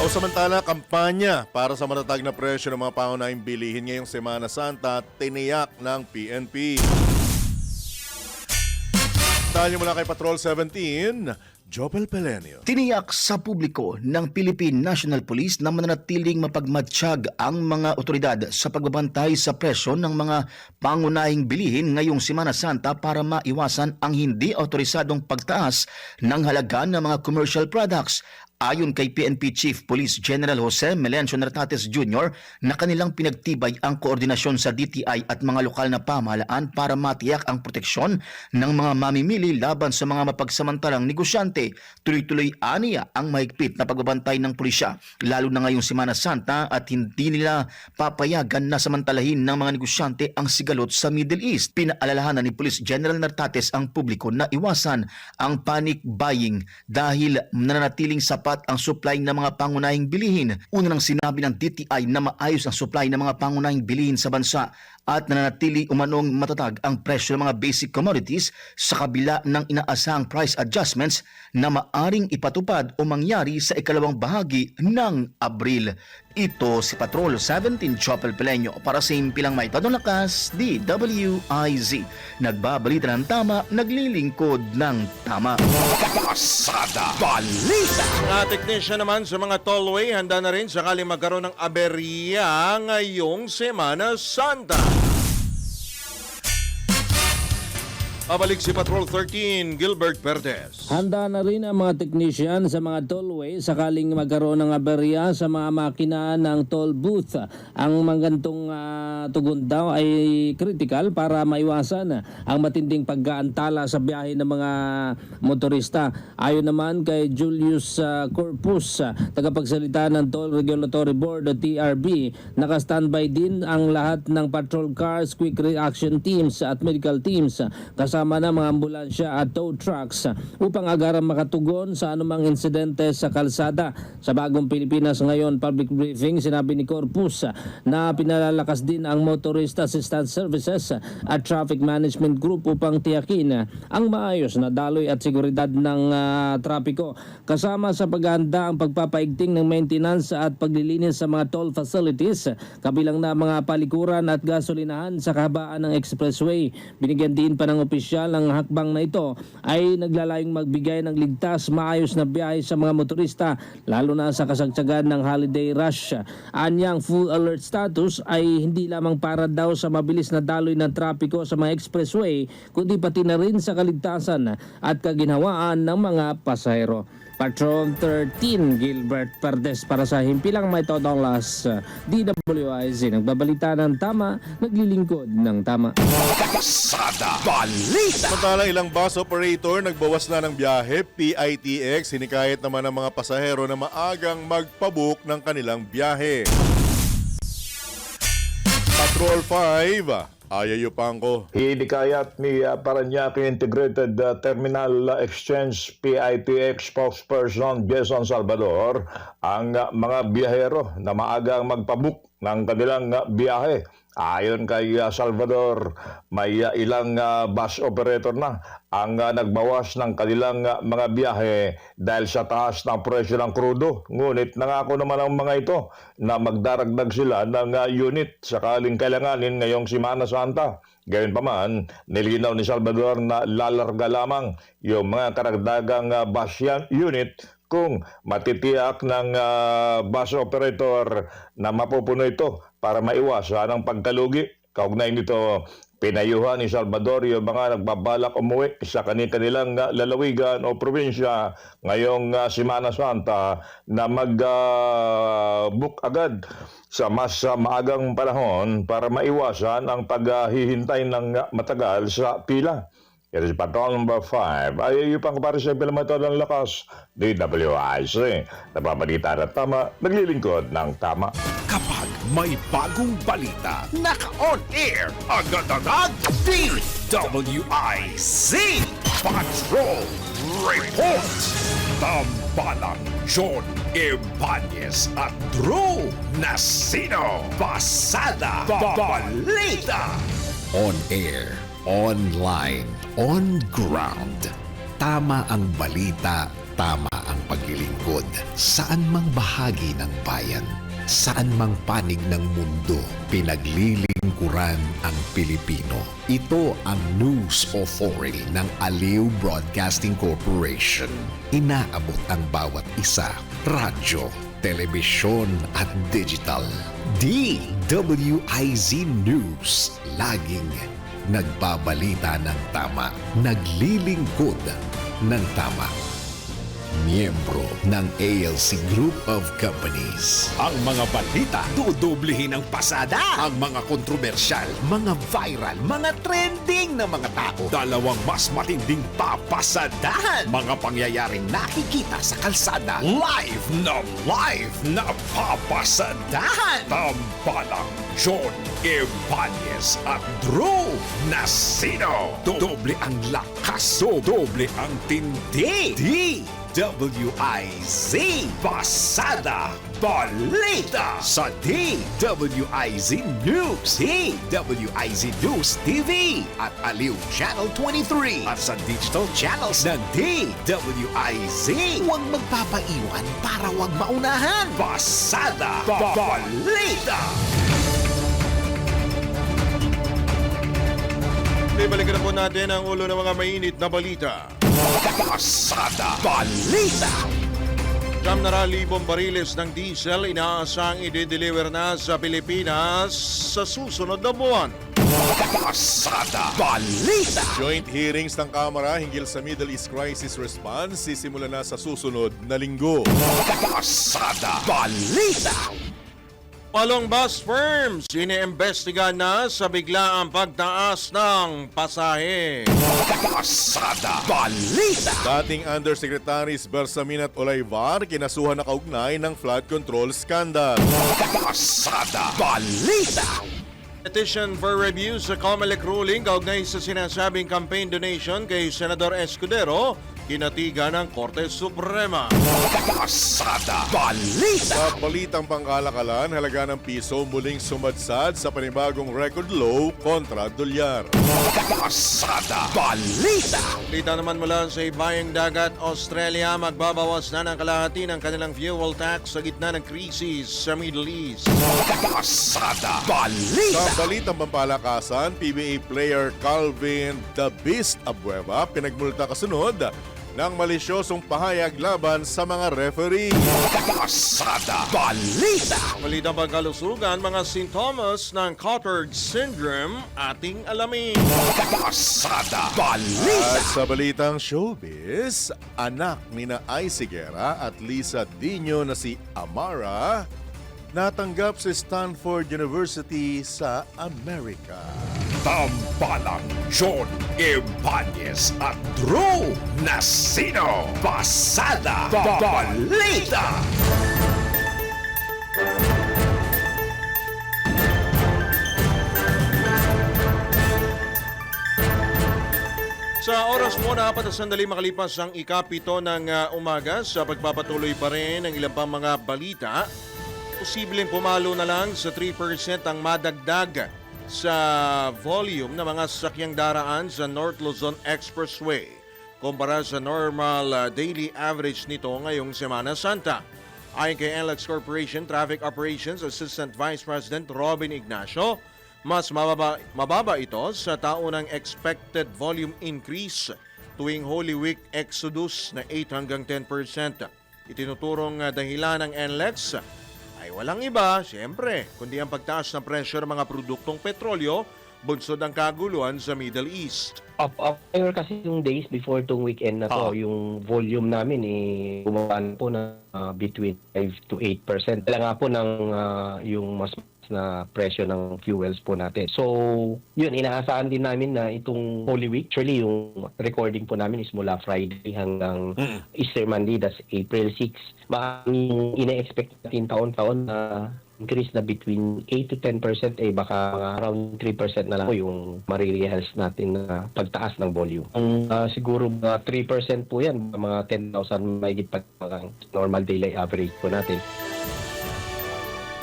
Samantala, kampanya para sa matatag na presyo ng mga pangunahing bilihin ngayong Semana Santa, tiniyak ng PNP. Tanya mula kay Patrol 17, Jopel Pelenio. Tiniyak sa publiko ng Philippine National Police na mananatiling mapagmatsyag ang mga otoridad sa pagbabantay sa presyo ng mga pangunahing bilihin ngayong Semana Santa para maiwasan ang hindi otorisadong pagtaas ng halaga ng mga commercial products. Ayon kay PNP Chief Police General Jose Melencio Nartates Jr. na kanilang pinagtibay ang koordinasyon sa DTI at mga lokal na pamahalaan para matiyak ang proteksyon ng mga mamimili laban sa mga mapagsamantalang negosyante. Tuloy-tuloy aniya ang mahigpit na pagbabantay ng pulisya, lalo na ngayong Semana Santa, at hindi nila papayagan na samantalahin ng mga negosyante ang sigalot sa Middle East. Pinaalalahanan ni Police General Nartates ang publiko na iwasan ang panic buying dahil nananatiling sapat ang supply ng mga pangunahing bilihin. Una nang sinabi ng DTI na maayos ang supply ng mga pangunahing bilihin sa bansa at nananatili umanong matatag ang presyo ng mga basic commodities sa kabila ng inaasahang price adjustments na maaring ipatupad o mangyari sa ikalawang bahagi ng Abril. Ito si Patrol 17 Chopel Pelenyo para sa himpilang may todong lakas, DWIZ. Nagbabalita ng tama, naglilingkod ng tama. Pasada Balita. Mga teknisya naman sa mga tollway, handa na rin sakaling magkaroon ng aberya ngayong Semana Santa. Pabalik si Patrol 13, Gilbert Perdes. Handa na rin ang mga technician sa mga tollway sakaling magkaroon ng aberya sa mga makina ng toll booth. Ang magantong tugon daw ay critical para maiwasan ang matinding pagkaantala sa biyahe ng mga motorista. Ayon naman kay Julius Corpus, tagapagsalita ng Toll Regulatory Board o TRB, naka-standby din ang lahat ng patrol cars, quick reaction teams at medical teams kasama kasama ng mga ambulansya at tow trucks upang agarang makatugon sa anumang insidente sa kalsada. Sa Bagong Pilipinas Ngayon public briefing, sinabi ni Corpus na pinalalakas din ang Motorist Assistance Services at Traffic Management Group upang tiyakin ang maayos na daloy at seguridad ng trapiko. Kasama sa paghahanda ang pagpapaigting ng maintenance at paglilinis sa mga toll facilities, kabilang na mga palikuran at gasolinahan sa kahabaan ng expressway. Binigyan din pa ng opisyal ang hakbang na ito ay naglalayong magbigay ng ligtas, maayos na biyahe sa mga motorista, lalo na sa kasagsagan ng holiday rush. Anyang full alert status ay hindi lamang para daw sa mabilis na daloy ng trapiko sa mga expressway, kundi pati na rin sa kaligtasan at kaginhawaan ng mga pasahero. Patrol 13, Gilbert Perdes para sa Himpilang May Todong Las, DWIZ. Nagbabalita ng tama, naglilingkod ng tama. Pasada Balita. Samantala, ilang bus operator nagbawas na ng biyahe, PITX, hinikayat naman ng mga pasahero na maagang magpabook ng kanilang biyahe. Patrol 5, ayayupan ko. Hinikayat ni Parañaque Integrated Terminal Exchange PITX spokesperson Jason Salvador ang mga biyahero na maagang magpabook ng kanilang biyahe. Ayon kay Salvador, may ilang bus operator na ang nagbawas ng kanilang mga biyahe dahil sa taas ng presyo ng krudo. Ngunit nangako naman ang mga ito na magdaragdag sila ng unit sakaling kailanganin ngayong Semana Santa. Gayunpaman, nilinaw ni Salvador na lalarga lamang yung mga karagdagang bus unit kung matitiyak ng bus operator na mapupuno ito para maiwasan ang pagkalugi. Kaugnay nito, pinayuhan ni Salvador yung mga nagbabalak umuwi sa kanilang lalawigan o probinsya ngayong Semana Santa na mag-book agad sa mas maagang panahon para maiwasan ang paghihintay ng matagal sa pila. It is Patrol number 5. Ayayupang para sa Pilamatol ng Lakas, DWIC. Nababalita na tama, naglilingkod ng tama. Kapag may bagong balita, naka-on air, agad-agad, DWIC Patrol Report. Tambalang John Ibanez at Drew Nasino. Pasada Balita. On air, online, on ground. Tama ang balita, tama ang paglilingkod. Saan mang bahagi ng bayan, saan mang panig ng mundo, pinaglilingkuran ang Pilipino. Ito ang News Authority ng Aliw Broadcasting Corporation. Inaabot ang bawat isa, radyo, telebisyon at digital. DWIZ News, laging nagbabalita ng tama, naglilingkod ng tama. Miyembro ng ALC Group of Companies. Ang mga balita, dudoblihin ang pasada. Ang mga kontrobersyal, mga viral, mga trending na mga tao. Dalawang mas matinding papasadahan. Mga pangyayaring nakikita sa kalsada. Live na papasadahan. Tambalang John Ibanez at Drew Nasino. Doble ang lakas, doble ang tindi. DWIZ Pasada Balita sa DWIZ News, DWIZ News TV at Aliw Channel 23 at sa digital channels ng DWIZ. Huwag magpapaiwan para huwag maunahan. Pasada Balita. Balikan na po natin ang ulo ng mga mainit na balita. Pasada Balita. Siyam na libong bariles ng diesel inaasang i-deliver na sa Pilipinas sa susunod na buwan. Pasada Balita. Joint hearings ng Kamara hinggil sa Middle East Crisis Response sisimula na sa susunod na linggo. Pasada Balita. Palong bus firms iniimbestiga na sa biglaang pagtaas ng pasahe. Pasada Balita. Dating Undersecretaries Bersamin at Olayvar kinasuhan na kaugnay ng flood control scandal. Pasada Balita. Petition for review sa COMELEC ruling kaugnay sa sinasabing campaign donation kay Senador Escudero, kinatiga ng Korte Suprema. Pasada Balita. Sa balitang pangkalakalan, halaga ng piso muling sumadsad sa panibagong record low kontra dolyar. Pasada Balita. Balita naman mula sa ibayang dagat, Australia, magbabawas na ng kalahati ng kanilang fuel tax sa gitna ng krisis sa Middle East. Pasada Sa Balita. balitang pampalakasan, PBA player Calvin The Beast Abueva pinagmulta kasunod ng malisyosong pahayag laban sa mga referee. Pasada Balita. Balitang pagkalusugan, mga sintomas ng Cotard syndrome ating alamin. Pasada Balita. At sa balitang showbiz, anak ni na Icy Guerra at Lisa Dino na si Amara natanggap sa Stanford University sa Amerika. Tambalang John Ibanez at Drew Nasino. Pasada Balita. Sa oras mo na 4 sandali makalipas ang ikapito ng umaga sa pagpapatuloy pa rin ng ilang pang mga balita. Posibleng pumalo na lang sa 3% ang madagdag sa volume ng mga sasakyang daraan sa North Luzon Expressway kumpara sa normal daily average nito ngayong Semana Santa. Ayon kay NLEX Corporation Traffic Operations Assistant Vice President Robin Ignacio, mas mababa ito sa taunang expected volume increase tuwing Holy Week Exodus na 8 hanggang 10%. Itinuturong dahilan ng NLEX ay walang iba, siyempre, kundi ang pagtaas ng presyo ng mga produktong petrolyo, bunsod ang kaguluhan sa Middle East. Prior kasi yung days before itong weekend na to, yung volume namin bumaba na po na between 5 to 8%. Kailangan nga po ng yung mas na presyo ng fuels po natin. So, yun, inaasahan din namin na itong Holy Week, actually yung recording po namin is mula Friday hanggang Easter Monday, that's April 6. Yung ina-expect natin taon-taon na increase na between 8 to 10%, baka around 3% na lang po yung marirealize natin na pagtaas ng volume. Siguro 3% po yan, mga 10,000 mahigit pa normal daily average po natin.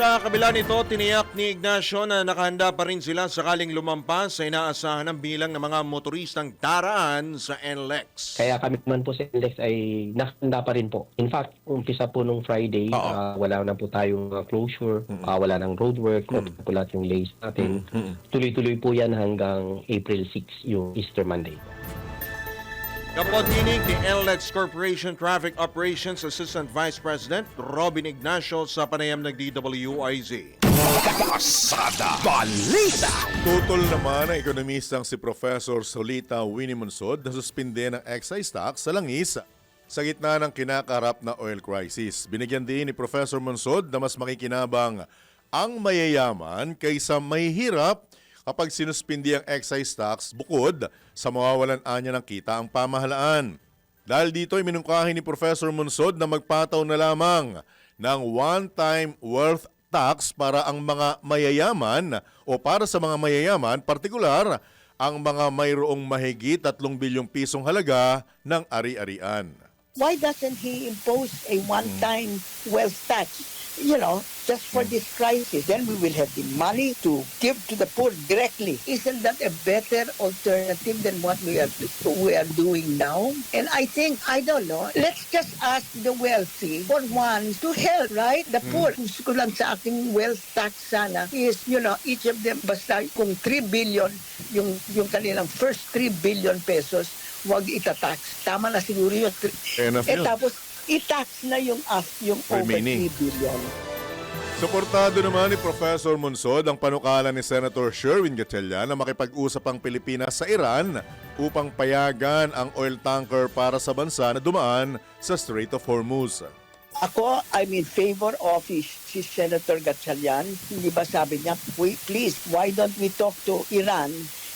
Sa kabila nito, tiniyak ni Ignacio na nakahanda pa rin sila sakaling lumampas sa inaasahan ng bilang ng mga motoristang daraan sa NLEX. Kaya kami naman po sa NLEX ay nakahanda pa rin po. In fact, umpisa po nung Friday, wala na po tayong closure, wala nang roadwork, po lahat yung lays natin. Tuloy-tuloy po yan hanggang April 6, yung Easter Monday. Kapotinig ni NLEX Corporation Traffic Operations Assistant Vice President Robin Ignacio sa panayam ng DWIZ. Pasada Balita. Tutol naman ang ekonomistang si Professor Solita Winnie Monsod na suspinde ng excise tax sa langis sa gitna ng kinakaharap na oil crisis. Binigyan din ni Professor Monsod na mas makikinabang ang mayayaman kaysa mahihirap kapag sinuspindi ang excise tax bukod sa mawawalan anya ng kita ang pamahalaan. Dahil dito ay minungkahi ni Professor Monsod na magpataw na lamang ng one-time worth tax para ang mga mayayaman o para sa mga mayayaman, partikular ang mga mayroong mahigit 3 bilyong pisong halaga ng ari-arian. Why doesn't he impose a one-time wealth tax? You know, just for this crisis, then we will have the money to give to the poor directly. Isn't that a better alternative than what we are doing now? And I think, I don't know, let's just ask the wealthy for once to help, right? The poor. Gusto ko lang sa aking wealth tax sana is, you know, each of them, basta kung 3 billion, yung kanilang first 3 billion pesos, wag itatax. Tama na siguro yun. Tapos, i-tax na yung over 3 billion. Suportado naman ni Professor Monsod ang panukala ni Senator Sherwin Gatchalian na makipag-usap ang Pilipinas sa Iran upang payagan ang oil tanker para sa bansa na dumaan sa Strait of Hormuz. Ako, I'm in favor of si Senator Gatchalian. Hindi ba sabi niya, please, why don't we talk to Iran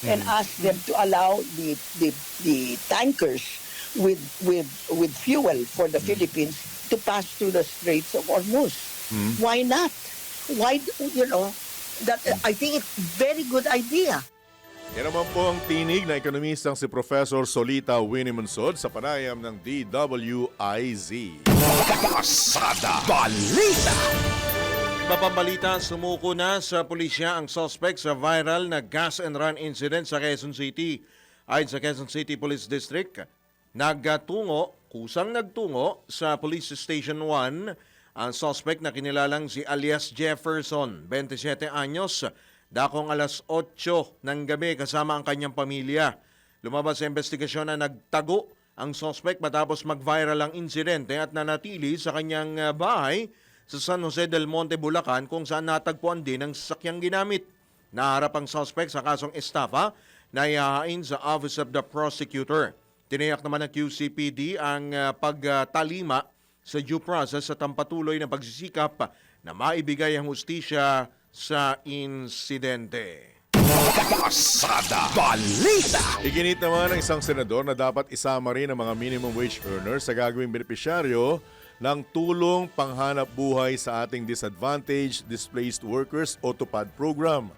and ask them to allow the tankers with fuel for the Philippines to pass through the Straits of Hormuz. Why not? Why, you know, that I think it's very good idea. Yan naman po ang tinig na ekonomistang si Professor Solita Winnie Monsod sa panayam ng DWIZ. Pasada Balita. Iba pang balita, sumuko na sa pulisya ang suspect sa viral na gas and run incident sa Quezon City. Ayon sa Quezon City Police District, kusang nagtungo sa Police Station 1 ang suspect na kinilalang si alias Jefferson, 27 anyos, dakong alas 8 ng gabi kasama ang kanyang pamilya. Lumabas sa investigasyon na nagtago ang suspect matapos mag-viral ang insidente at nanatili sa kanyang bahay sa San Jose del Monte, Bulacan, kung saan natagpuan din ang sasakyang ginamit. Naharap ang suspect sa kasong estafa na ihahain sa Office of the Prosecutor. Tiniyak naman ng QCPD ang pagtalima sa due process at ang patuloy na pagsisikap na maibigay ang hustisya sa insidente. Pasada Balita. Iginit naman ng isang senador na dapat isama rin ang mga minimum wage earners sa gagawing benepisyaryo ng tulong panghanap buhay sa ating disadvantaged displaced workers o TUPAD program.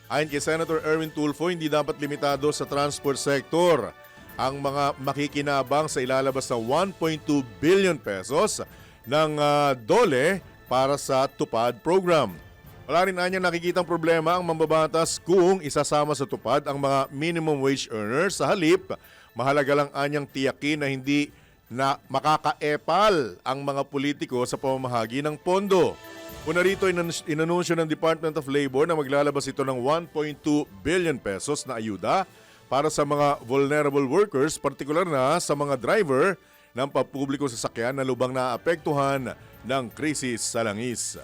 Ayon kay Senator Erwin Tulfo, hindi dapat limitado sa transport sector ang mga makikinabang sa ilalabas ng 1.2 billion pesos ng DOLE para sa TUPAD program. Wala rin anya nakikitang problema ang mambabatas kung isasama sa TUPAD ang mga minimum wage earners. Sa halip, mahalaga lang anyang tiyakin na hindi na makakaepal ang mga politiko sa pamamahagi ng pondo. Una rito, inanunsyo ng Department of Labor na maglalabas ito ng 1.2 billion pesos na ayuda para sa mga vulnerable workers, partikular na sa mga driver ng pampublikong sasakyan na lubang naapektuhan ng krisis sa langis.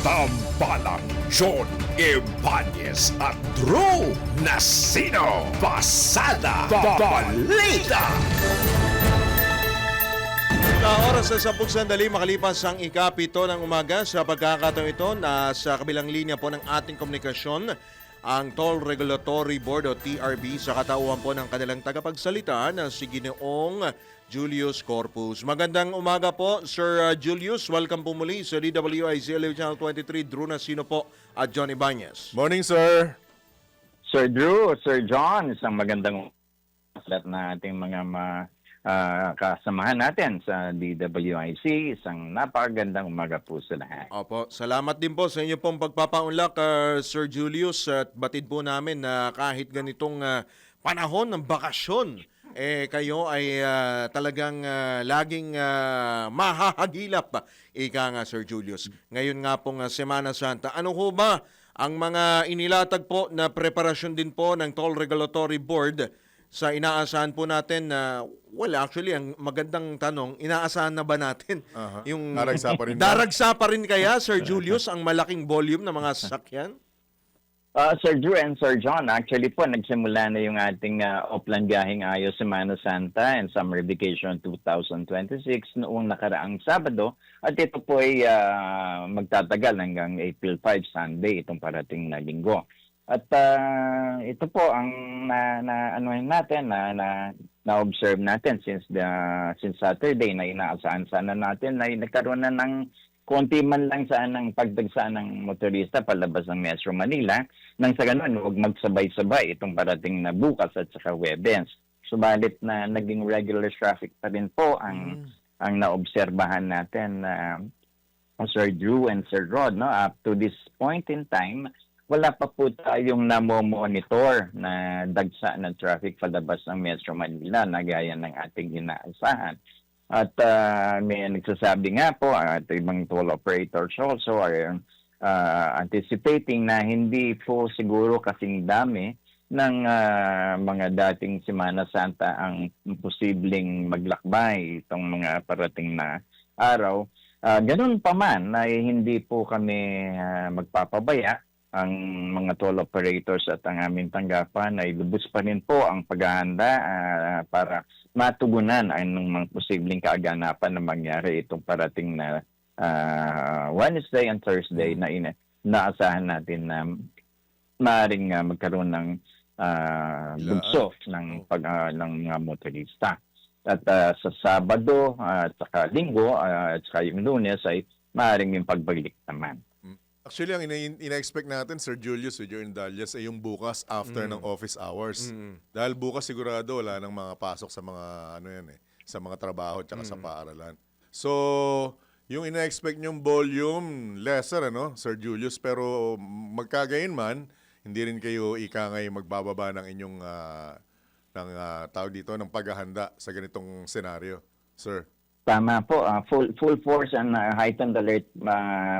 Tambalang John Ibanez at Drew Nasino. Pasada Balita. Oras sa 10 sandali makalipas ang ikapito ng umaga. Sa pagkakataon ito na sa kabilang linya po ng ating komunikasyon ang Toll Regulatory Board o TRB sa katauhan po ng kanilang tagapagsalita na si Ginoong Julius Corpus. Magandang umaga po, Sir Julius. Welcome po muli sa DWIZ Channel 23. Drew Nasino po at John Ibanez. Morning, sir. Sir Drew, Sir John, isang magandang lahat na ating mga kasamahan natin sa DWIC. Isang napakagandang umaga po sa lahat. Opo, salamat din po sa inyo pong pagpapaunlak, Sir Julius. At batid po namin na kahit ganitong panahon ng bakasyon, kayo ay talagang laging mahahagilap, ika nga, Sir Julius. Ngayon nga pong Semana Santa, ano ho ba ang mga inilatag po na preparasyon din po ng Toll Regulatory Board sa inaasahan po natin na, actually, ang magandang tanong, inaasahan na ba natin? Yung Daragsa pa rin ba? Daragsa pa rin kaya, Sir Julius, ang malaking volume ng mga sasakyan? Sir Drew and Sir John, actually po, nagsimula na yung ating Oplan Biyaheng Ayos Semana Santa and Summer Vacation 2026 noong nakaraang Sabado. At ito po ay magtatagal hanggang April 5, Sunday, itong parating na linggo. At ito po ang na-observe natin since Saturday na inaasahan sana natin na nagkaroon na ng konti man lang saan ng pagdagsaan ng motorista palabas ng Metro Manila nang sa ganun huwag magsabay-sabay itong parating na bukas at saka Webens. Subalit na naging regular traffic pa rin po ang naobserbahan natin Sir Drew and Sir Rod, no? Up to this point in time, wala pa po tayong namomonitor na dagsa ng traffic palabas ng Metro Manila na gaya ng ating inaasahan. At may nagsasabi nga po at ibang toll operators also are anticipating na hindi po siguro kasing dami ng mga dating Semana Santa ang posibleng maglakbay itong mga parating na araw. Ganun pa man ay hindi po kami magpapabaya. Ang mga toll operators at ang aming tanggapan ay lubos pa rin po ang paghahanda para matugunan ang mga posibleng kaaganapan na mangyari itong parating na Wednesday and Thursday na inaasahan natin na maaaring magkaroon ng bugso ng mga motorista. At sa Sabado at saka Linggo at saka yung Lunes ay maaaring yung pagbalik naman. Actually, ang ina-expect natin, Sir Julius, with your indulgence, ay yung bukas after ng office hours. Dahil bukas sigurado wala nang mga pasok sa mga sa mga trabaho at sa paaralan. So, yung ina-expect nyong volume, lesser, Sir Julius, pero magkagayon man, hindi rin kayo ikangay magbababa ng inyong tawag dito, ng paghahanda sa ganitong senaryo, sir. Tama po, full force and heightened alert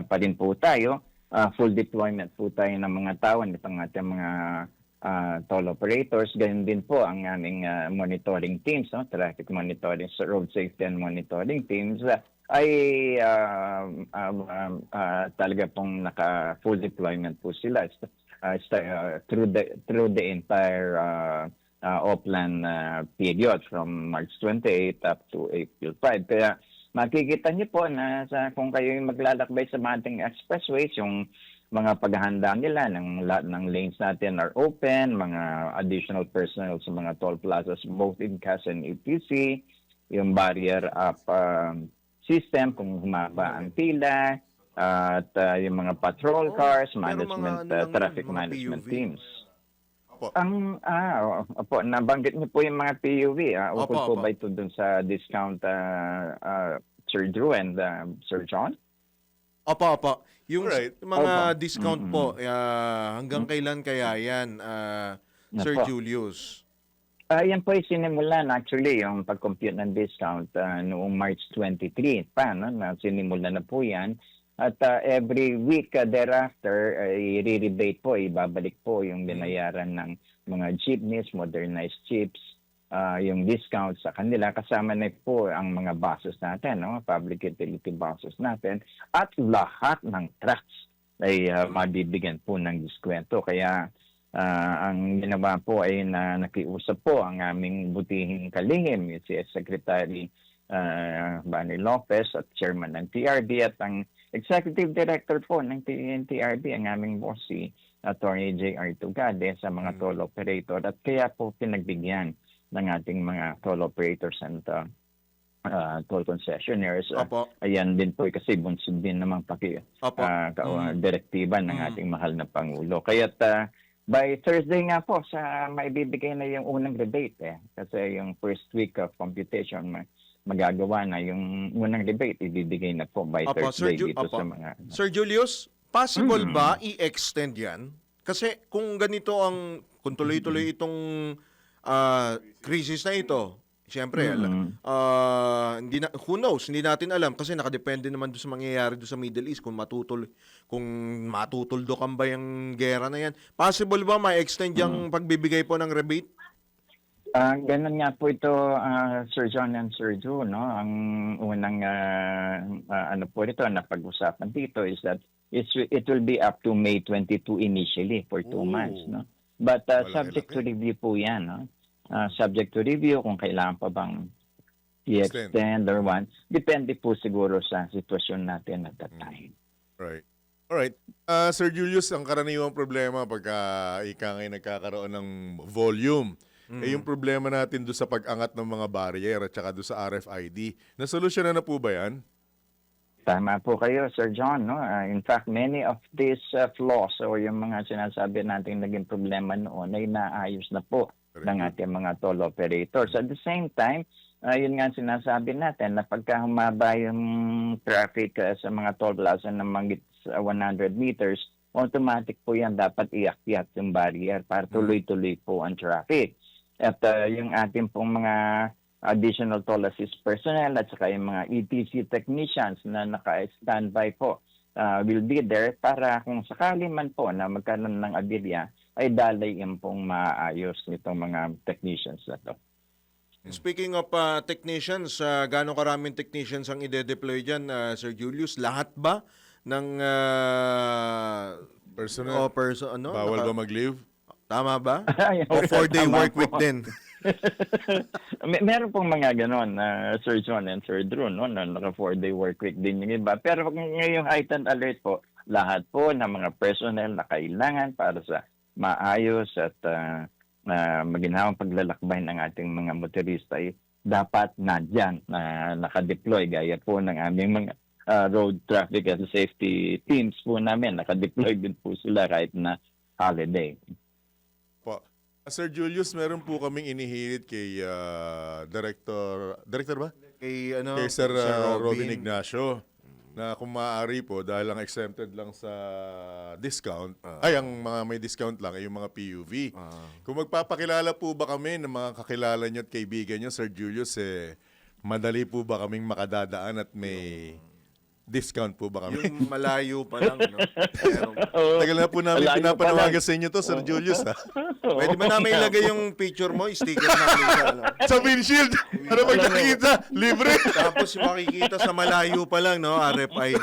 pa rin po tayo. Full deployment po tayo ng mga tao, nitong ating mga toll operators. Ganyan din po ang aming monitoring teams, traffic monitoring, road safety and monitoring teams, ay talaga pong naka-full deployment po sila through the entire Oplan period from March 28 up to April 5. Kaya makikita niyo po na kung kayo yung maglalakbay sa ating expressways, yung mga paghahanda nila ng lahat ng lanes natin are open, mga additional personnel sa mga toll plazas both in CAS and ATC, yung barrier up system kung humaba ang pila, at yung mga patrol cars, management, traffic management teams. Opo, nabanggit niyo po yung mga PUV. Ukol po ba ito dun sa discount, Sir Drew and Sir John? Opo. Yung mga Opo. discount po, hanggang kailan kaya yan, Sir Julius? Yan po ay sinimulan actually yung pag-compute ng discount noong March 23 pa, na sinimulan na po yan. At every week thereafter, i-rebate po, ibabalik po yung binayaran ng mga jeepneys, modernized jeeps, yung discount sa kanila. Kasama na po ang mga buses natin, public utility buses natin. At lahat ng trucks ay mabibigyan po ng diskwento. Kaya ang ginawa po ay nakiusap po ang aming butihing kalihim, si Secretary Bani Lopez at Chairman ng TRB at ang Executive Director po ng TRB, ang aming boss, si Attorney J.R. Tugade, sa mga toll operator. At kaya po pinagbigyan ng ating mga toll operators and toll concessionaires. Ayan din po kasi bunsod din namang direktiba ng ating mahal na Pangulo. Kaya't by Thursday nga po, maibibigay na yung unang rebate. Kasi yung first week of computation, magagawa na yung unang rebate, ibibigay na po by Thursday dito sa mga... Sir Julius, possible ba i-extend yan? Kasi kung ganito kung tuloy-tuloy itong crisis na ito, siyempre, who knows, hindi natin alam kasi nakadepende naman doon sa mangyayari doon sa Middle East kung matutuldukan ba yung gera na yan. Possible ba ma-extend yung pagbibigay po ng rebate? Ganun nga po ito, Sir John and Sir Drew, Ang unang po ito na pag-usapan dito is that it will be up to May 22 initially for 2 months, But subject to review po yan, subject to review kung kailangan pa bang i-extend or what. Depende po siguro sa sitwasyon natin at that time. Right. Alright. Sir Julius, ang karaniwang problema pagka ikangay nagkakaroon ng volume, yung problema natin doon sa pag-angat ng mga barrier at saka doon sa RFID, nasolusyonan na po ba yan? Tama po kayo, Sir John. In fact, many of these flaws o yung mga sinasabi natin naging problema noon ay naayos na po ng ating mga toll operators. At the same time, yun nga sinasabi natin na pagka humaba yung traffic sa mga toll plaza ng mga 100 meters, automatic po yan dapat iakyat yung barrier para tuloy-tuloy po ang traffic. At yung ating pong mga additional toll assist personnel at saka yung mga ETC technicians na naka-standby po will be there para kung sakali man po na magkaroon ng aberya ay dalay yung pong maayos nitong mga technicians na to. Speaking of technicians, gaano karaming technicians ang ide-deploy dyan, Sir Julius? Lahat ba ng personnel? Bawal ba mag-leave? Tama ba? O 4-day work week din? Meron pong mga ganon, Sir John and Sir Drew, na naka 4-day work week din yung iba. Pero ngayong heightened alert po, lahat po ng mga personnel na kailangan para sa maayos at maginhawang paglalakbay ng ating mga motorista ay dapat nadyan na nakadeploy gaya po ng aming mga road traffic and safety teams po namin. Nakadeploy din po sila kahit na holiday. Po. Sir Julius, meron po kaming inihirit kay Director ba? Kay, Kay Sir Robin Ignacio, na kung maaari po, dahil ang exempted lang sa discount, ang mga may discount lang ay yung mga PUV. Kung magpapakilala po ba kami ng mga kakilala nyo at kaibigan nyo, Sir Julius, madali po ba kaming makadadaan at may discount po ba kami? Yung malayo pa lang, no? Tagal na po namin Malayo pinapanawagan sa inyo to, Sir Julius, ha? Pwede ba namin ilagay yung picture mo, sticker namin sa, ano? Sa windshield! Para pag nakikita, libre! Tapos yung makikita sa malayo pa lang, no? RFID.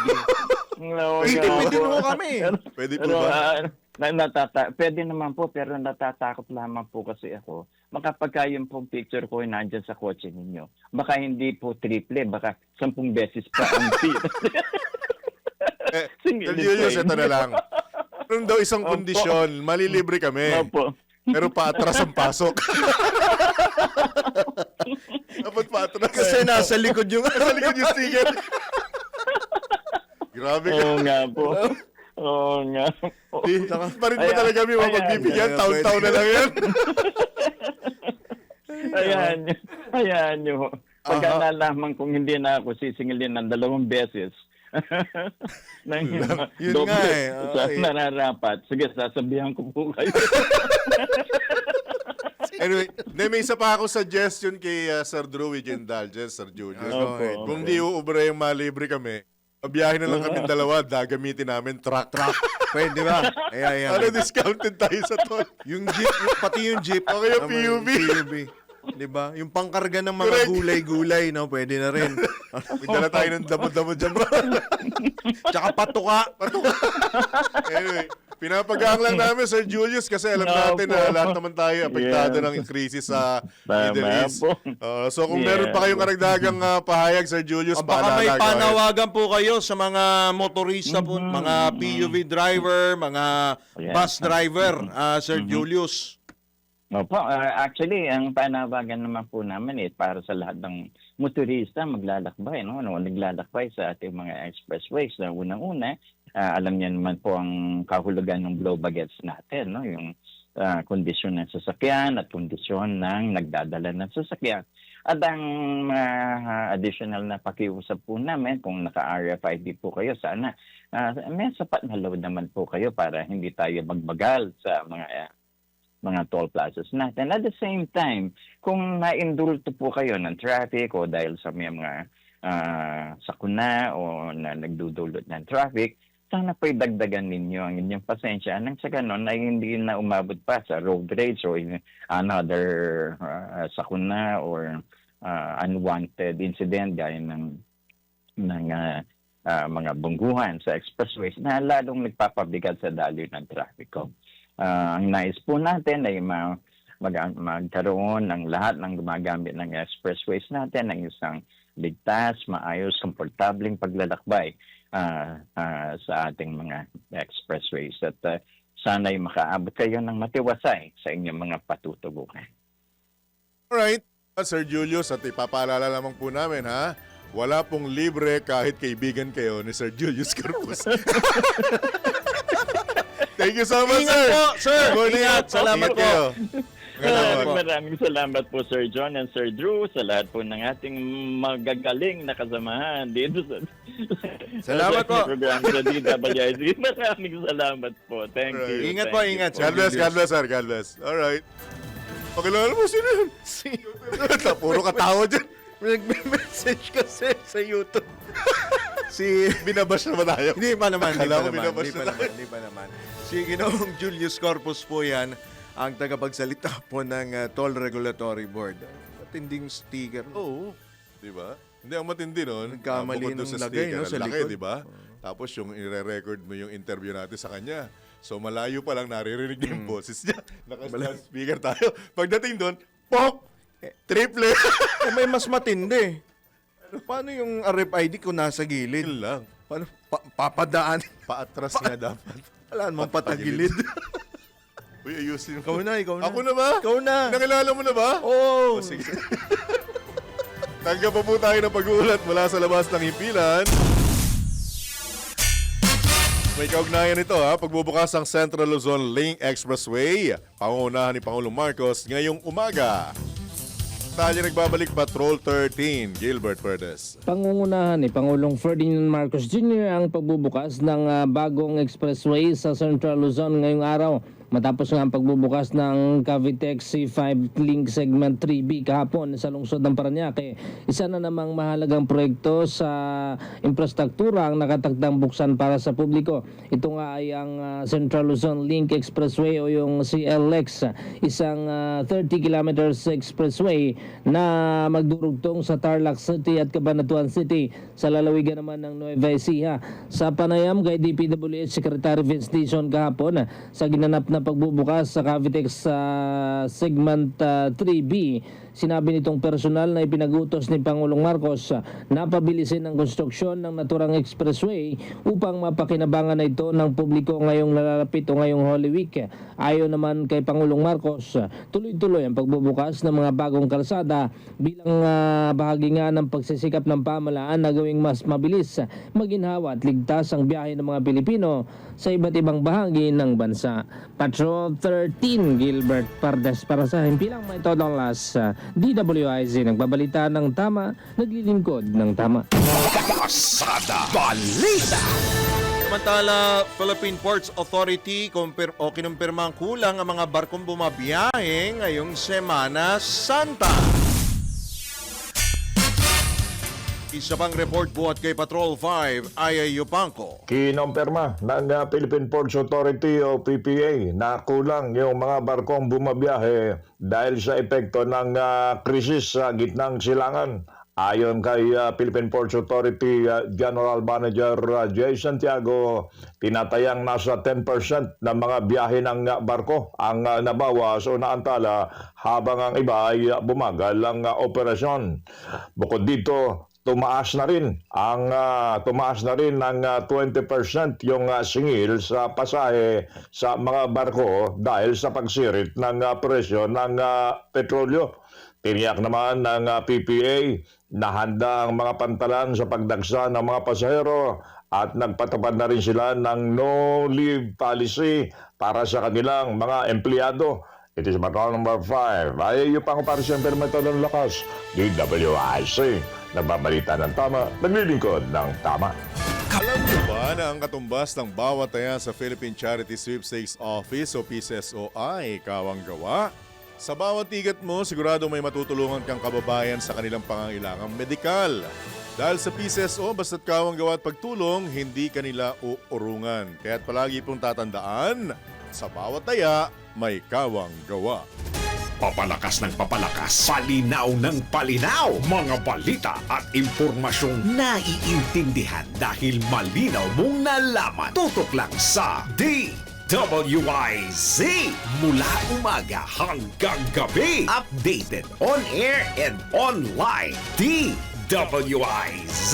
Pwede mo kami. Pwede po ba? Pwede naman po, pero natatakot lamang po kasi ako. Makapagka yung pong picture ko nandyan sa kotse ninyo, baka hindi po triple, baka 10 beses pa ang fee. Sir Julius, ito na lang. Meron daw isang kondisyon, malilibre kami. Opo. Pero paatras ang pasok. Dapat paatras. Kasi nasa likod yung sticker. Grabe ka. Oo nga po. Oo nga. Pa rin ba talaga kami mapagbibigyan? Taon-taon na lang yan. Hayaan nyo. Pagka nalaman kung hindi na ako sisingilin ng 2 beses, Yun nga eh. Okay. Nararapat. Sige, sasabihan ko po kayo. Anyway, may isa pa ako suggestion kay Sir Drew with indulgence, Sir Julius. Opo. Kung di uubra yung malibre kami, biyahe na lang kami dalawa, gagamitin namin truck. Pwede ba? Ayan. Ano, discounted tayo sa toll. Yung jeep, pati yung jeep. Okay, yung PUV. Diba? Yung pangkarga ng mga gulay-gulay, no? Pwede na rin. Bigla tayo ng damo-damo dyan. Tsaka patuka. Anyway, pinapagaan lang namin, Sir Julius, kasi alam natin na lahat naman tayo apektado ng krisis sa Middle East. So kung meron pa kayong karagdagang pahayag, Sir Julius, baka may panawagan po kayo sa mga motorista po, mga PUV driver, mga bus driver, Sir Julius. Opo, actually, ang panawagan naman po namin para sa lahat ng motorista maglalakbay, no? Naglalakbay sa ating mga expressways. Na unang-una, alam niyo naman po ang kahulugan ng blow bagets natin, no? Yung kondisyon ng sasakyan at kondisyon ng nagdadala ng sasakyan. At ang additional na pakiusap po namin, kung naka-RFID po kayo, sana may sapat na load naman po kayo para hindi tayo magbagal sa mga toll plazas natin. At the same time, kung na-indulto po kayo ng traffic o dahil sa mga sakuna o na nagdudulot ng traffic, sana po'y dagdagan ninyo ang inyong pasensya nang sa ganon ay hindi na umabot pa sa road rage or another sakuna or unwanted incident gaya ng mga bungguhan sa expressways na lalong nagpapabigat sa daloy ng traffic. Ang nais po natin ay magkaroon ng lahat ng gumagamit ng expressways natin ng isang ligtas, maayos, komportableng paglalakbay sa ating mga expressways. At sana'y makaabot kayo ng matiwasay sa inyong mga patutugunan. Alright, Sir Julius, at ipapaalala lamang po namin, ha? Wala pong libre kahit kaibigan kayo ni Sir Julius Corpus. Thank you so much, Ingat sir. po, sir. Ingat. Salamat po. Maraming salamat po, Sir John and Sir Drew, sa lahat po ng ating magagaling na kasamahan dito sa Salamat po. program sa DWIC. Maraming salamat po. Thank you. Ingat po, ingat. God bless, God bless, sir. God bless. Alright. Pakilala mo sino yun? Puro katawa dyan. Nag-message kasi sa YouTube. Binabash naman tayo. Hindi pa naman. Hindi pa naman. Si Ginoong Julius Corpus po yan, ang tagapagsalita po ng Toll Regulatory Board. Matinding sticker. Oo. Di ba? Hindi, ang matindi nun. Nagkamali bukod doon ng sa lagay, sticker, no, sa ang laki, likod. di ba? Tapos yung i-record mo yung interview natin sa kanya. So malayo pa lang naririnig niya yung boses niya. Naka-speaker tayo. Pagdating doon, pok! Triple! May mas matindi. Paano yung RFID ko nasa gilid? Yun lang. Paano? Papadaan. Paatras nga dapat. Wala namang patagilid. Uy, ayusin mo. Ikaw na. Ako na ba? Ikaw na. Nakilala mo na ba? Oo. Sige. Tanggap pa po tayo ng pag-uulat mula sa labas ng himpilan. May kaugnayan ito pagbubukas ng Central Luzon Link Expressway, pangunahan ni Pangulong Marcos ngayong umaga. Talya nagbabalik Patrol 13, Gilbert Perdes. Pangungunahan ni Pangulong Ferdinand Marcos Jr. ang pagbubukas ng bagong expressway sa Central Luzon ngayong araw. Matapos nga ang pagbubukas ng Cavitex C5 Link Segment 3B kahapon sa lungsod ng Parañaque, isa na namang mahalagang proyekto sa infrastruktura ang nakatagdang buksan para sa publiko. Ito nga ay ang Central Luzon Link Expressway o yung CLX, isang 30 kilometers expressway na magdurugtong sa Tarlac City at Cabanatuan City sa lalawigan naman ng Nueva Ecija. Sa panayam kay DPWH Secretary Vince Dizon kahapon sa ginanap na pagbubukas sa Cavitex Segment 3B, sinabi nitong personal na ipinagutos ni Pangulong Marcos na pabilisin ang konstruksyon ng naturang expressway upang mapakinabangan na ito ng publiko ngayong nalalapit o ngayong Holy Week. Ayon naman kay Pangulong Marcos, tuloy-tuloy ang pagbubukas ng mga bagong kalsada bilang bahagi nga ng pagsisikap ng pamahalaan na gawing mas mabilis, maginhawa at ligtas ang biyahe ng mga Pilipino sa iba't ibang bahagi ng bansa. Patrol 13, Gilbert Pardes para sa Himpilang May Todolas, DWIZ, nagbabalita ng tama, naglilingkod ng tama. Pasada Balita. Samantala, Philippine Ports Authority kinumpirmang kulang ang mga barkong bumabiyahe ngayong Semana Santa. Isa pang report buhat kay Patrol 5, Aya Yupanco. Kinumpirma ng Philippine Ports Authority o PPA na kulang yung mga barkong bumabiyahe dahil sa epekto ng krisis sa gitnang silangan. Ayon kay Philippine Ports Authority General Manager Jay Santiago, tinatayang nasa 10% ng mga biyahe ng barko ang nabawas o naantala habang ang iba ay bumagal ang operasyon. Bukod dito, tumaas na rin ng 20% yung singil sa pasahe sa mga barko dahil sa pagsirit ng presyo ng petrolyo. Tiniyak naman ng PPA na handa ang mga pantalan sa pagdagsa ng mga pasahero at nagpatupad na rin sila ng no-leave policy para sa kanilang mga empleyado. It is Patrol number 5. Ay, yung pang-operasyon permito ng lakas. DWIC. Nagbabalita ng tama, naglilingkod ng tama. Alam niyo ba na ang katumbas ng bawat taya sa Philippine Charity Sweepstakes Office o PCSO ay kawang gawa? Sa bawat tigat mo, sigurado may matutulungan kang kababayan sa kanilang pangangailangang medikal. Dahil sa PCSO, basta't kawang gawa at pagtulong, hindi kanila uurungan. Kaya't palagi pong tatandaan, sa bawat taya, may kawang gawa. Papalakas ng papalakas, palinaw ng palinaw, mga balita at impormasyong naiintindihan dahil malinaw mong nalaman. Tutok lang sa DWIZ. Mula umaga hanggang gabi, updated on air and online. DWIZ.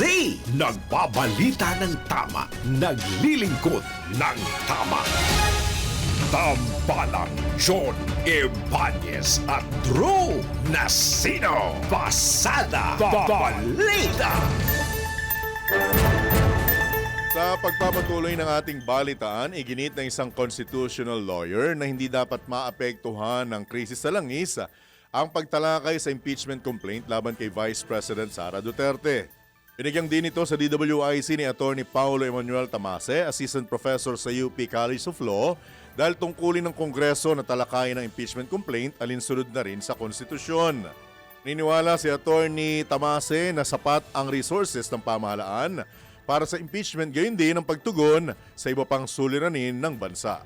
Nagbabalita ng tama, naglilingkod ng tama. Tambalang John Ibanez at Drew Nasino. Pasada Balita. Sa pagpapatuloy ng ating balitaan, iginit ng isang constitutional lawyer na hindi dapat maapektuhan ng krisis sa langis ang pagtalakay sa impeachment complaint laban kay Vice President Sara Duterte. Binigyang din ito sa DWIC ni Atty. Paulo Emanuel Tamase, Assistant Professor sa UP College of Law, dahil tungkulin ng Kongreso na talakayin ang impeachment complaint alinsunod na rin sa konstitusyon. Niniwala si Atty. Tamase na sapat ang resources ng pamahalaan para sa impeachment, gayon din ang pagtugon sa iba pang suliranin ng bansa.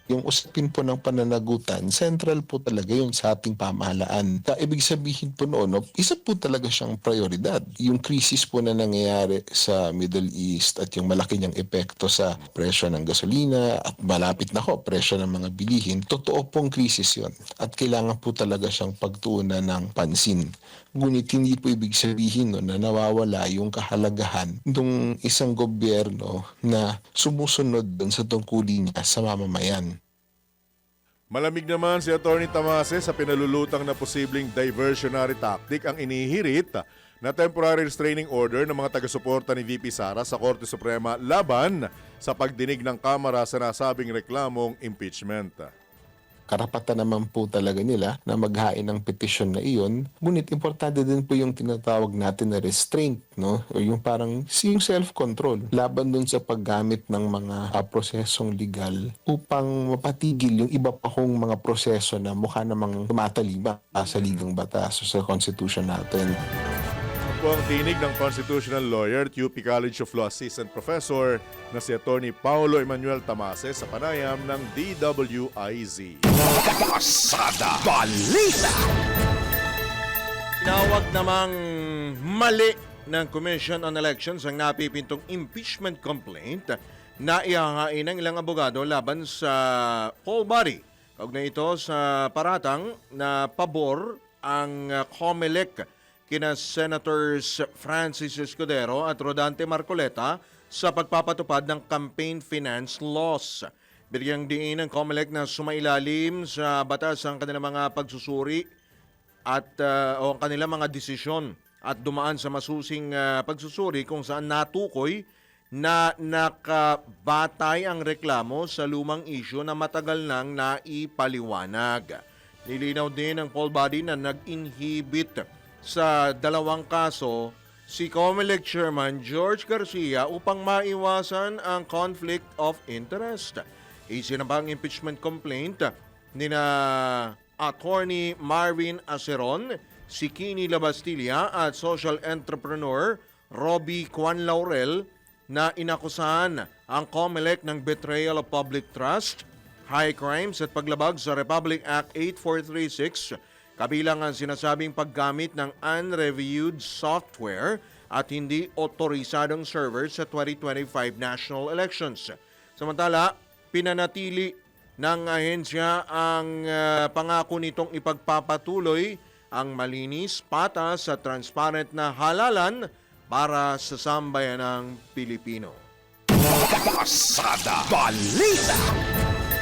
Yung usapin po ng pananagutan, central po talaga yun sa ating pamahalaan. Ibig sabihin po noon, isa po talaga siyang prioridad. Yung krisis po na nangyayari sa Middle East at yung malaki niyang epekto sa presyo ng gasolina at malapit na presyo ng mga bilihin, totoo pong krisis yun. At kailangan po talaga siyang pagtuunan ng pansin. Ngunit hindi po ibig sabihin na nawawala yung kahalagahan ng isang gobyerno na sumusunod dun sa tungkulin niya sa mamamayan. Malamig naman si Atty. Tamase sa pinalulutang na posibleng diversionary tactic ang inihirit na temporary restraining order ng mga taga-suporta ni VP Sara sa Korte Suprema laban sa pagdinig ng Kamara sa nasabing reklamong impeachment. Karapatan naman po talaga nila na maghain ng petisyon na iyon. Ngunit importante din po yung tinatawag natin na restraint, no? O yung parang yung self-control laban dun sa paggamit ng mga prosesong legal upang mapatigil yung iba pa kong mga proseso na mukha namang tumatalima sa ligang batas o sa constitution natin. Po ang tinig ng constitutional lawyer at UP College of Law Assistant Professor na si Atty. Paulo Emanuel Tamase sa panayam ng DWIZ. Pasada Balita! Tinawag namang mali ng Commission on Elections ang napipintong impeachment complaint na ihahain ng ilang abogado laban sa poll body. Kaugnay ito sa paratang na pabor ang COMELEC kina Senators Francis Escudero at Rodante Marcoleta sa pagpapatupad ng campaign finance laws. Bigyang diin ng COMELEC na sumailalim sa batas ang kanilang mga pagsusuri at o ang kanilang mga desisyon at dumaan sa masusing pagsusuri kung saan natukoy na nakabatay ang reklamo sa lumang isyu na matagal nang naipaliwanag. Nilinaw din ng poll body na nag-inhibit sa dalawang kaso si COMELEC Chairman George Garcia upang maiwasan ang conflict of interest. Isinabang impeachment complaint ni na Attorney Marvin Aceron, si Kini Labastilla at social entrepreneur Robbie Juan Laurel na inakusahan ang COMELEC ng betrayal of public trust, high crimes at paglabag sa Republic Act 8436, kabilang ang sinasabing paggamit ng unreviewed software at hindi otorisadong server sa 2025 national elections. Samantala, pinanatili ng ahensya ang pangako nitong ipagpapatuloy ang malinis, patas at transparent na halalan para sa sambayanang Pilipino. Pasada Balita!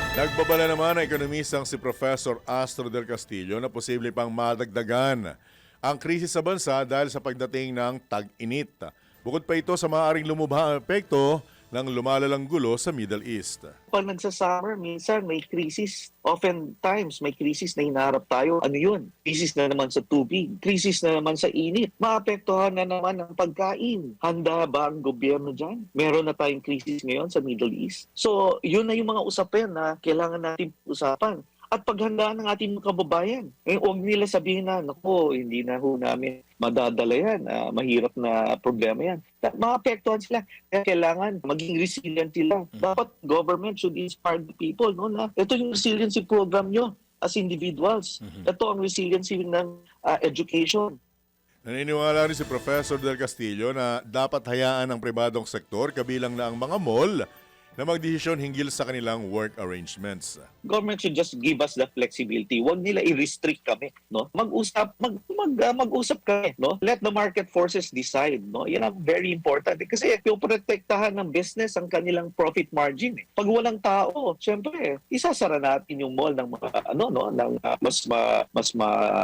Nagbabala naman ang ekonomistang si Professor Astro del Castillo na posible pang madagdagan ang krisis sa bansa dahil sa pagdating ng tag-init. Bukod pa ito sa maaaring lumubha ang epekto ng lumalalang gulo sa Middle East. Pag nagsa-summer, minsan may crisis. Oftentimes, may crisis na hinaharap tayo. Ano yun? Crisis na naman sa tubig. Crisis na naman sa init. Maapektuhan na naman ang pagkain. Handa ba ang gobyerno dyan? Meron na tayong crisis ngayon sa Middle East. So, yun na yung mga usapin na kailangan natin usapan. At paghandaan ng ating mga kababayan. Huwag nila sabihin na, naku, hindi na ho namin madadala yan. Mahirap na problema yan. Maapektuhan sila. Kaya kailangan maging resilient sila. Dapat government should inspire the people. No? Na, ito yung resiliency program nyo as individuals. Ito ang resiliency ng education. Naniniwala rin si Professor Del Castillo na dapat hayaan ng pribadong sektor kabilang na ang mga mall na magdesisyon hinggil sa kanilang work arrangements. Government should just give us the flexibility. Huwag nila i-restrict kami, no? Mag-usap kami, no? Let the market forces decide, no? Yan ang very important kasi yung protektahan ng business ang kanilang profit margin. Pag walang tao, syempre, isasara natin yung mall ng mga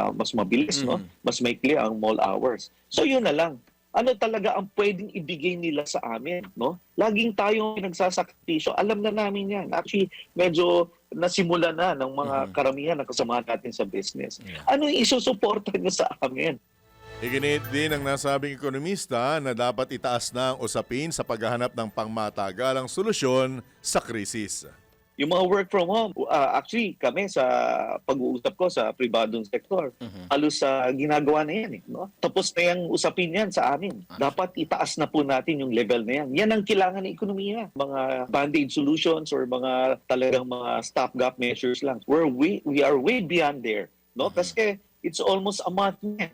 mas mabilis, no? Mas maikli ang mall hours. So yun na lang. Ano talaga ang pwedeng ibigay nila sa amin, no? Laging tayong nagsasakripisyo. Alam na namin yan. Actually, medyo nasimula na ng mga karamihan ng kasama natin sa business. Ano yung isusuporta nyo sa amin? Iginit din ng nasabing ekonomista na dapat itaas na ang usapin sa paghahanap ng pangmatagalang solusyon sa krisis. Yung mga work from home, actually kami sa pag-uusap ko sa pribadong sektor, halos ginagawa na yan. No? Tapos na yung usapin yan sa amin. Dapat itaas na po natin yung level na yan. Yan ang kailangan ng ekonomiya. Mga band-aid solutions or mga talagang mga stopgap measures lang. We are way beyond there. No? Kasi it's almost a month na.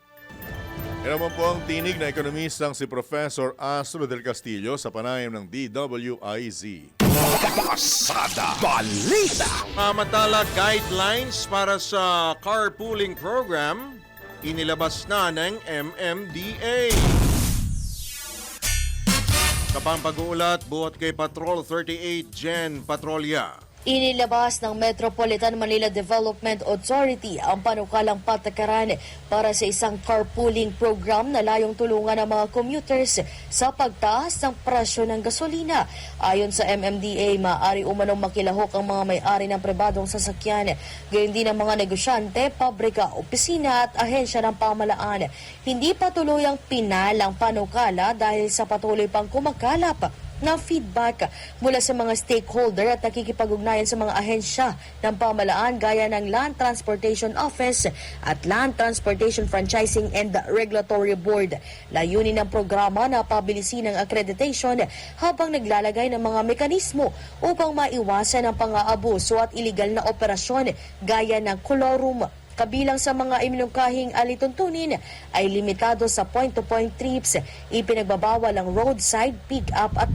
Yan naman po ang tinig na ekonomistang si Professor Astro del Castillo sa panayam ng DWIZ. Pasada Balita! Samantala, guidelines para sa carpooling program inilabas na ng MMDA. Kapang pag-uulat, buhat kay Patrol 38 Jen Patrolya. Inilabas ng Metropolitan Manila Development Authority ang panukalang patakaran para sa isang carpooling program na layong tulungan ang mga commuters sa pagtaas ng presyo ng gasolina. Ayon sa MMDA, maaari umanong makilahok ang mga may-ari ng pribadong sasakyan, gayon din ang mga negosyante, pabrika, opisina at ahensya ng pamahalaan. Hindi pa tuluyang pinalang panukala dahil sa patuloy pang kumakalap ng feedback mula sa mga stakeholder at nakikipag-ugnayan sa mga ahensya ng pamahalaan gaya ng Land Transportation Office at Land Transportation Franchising and Regulatory Board. Layunin ng programa na pabilisin ang accreditation habang naglalagay ng mga mekanismo upang maiwasan ang pang-aabuso at iligal na operasyon gaya ng colorum. Kabilang sa mga iminungkahing alituntunin ay limitado sa point-to-point trips, ipinagbabawal ang roadside pick-up at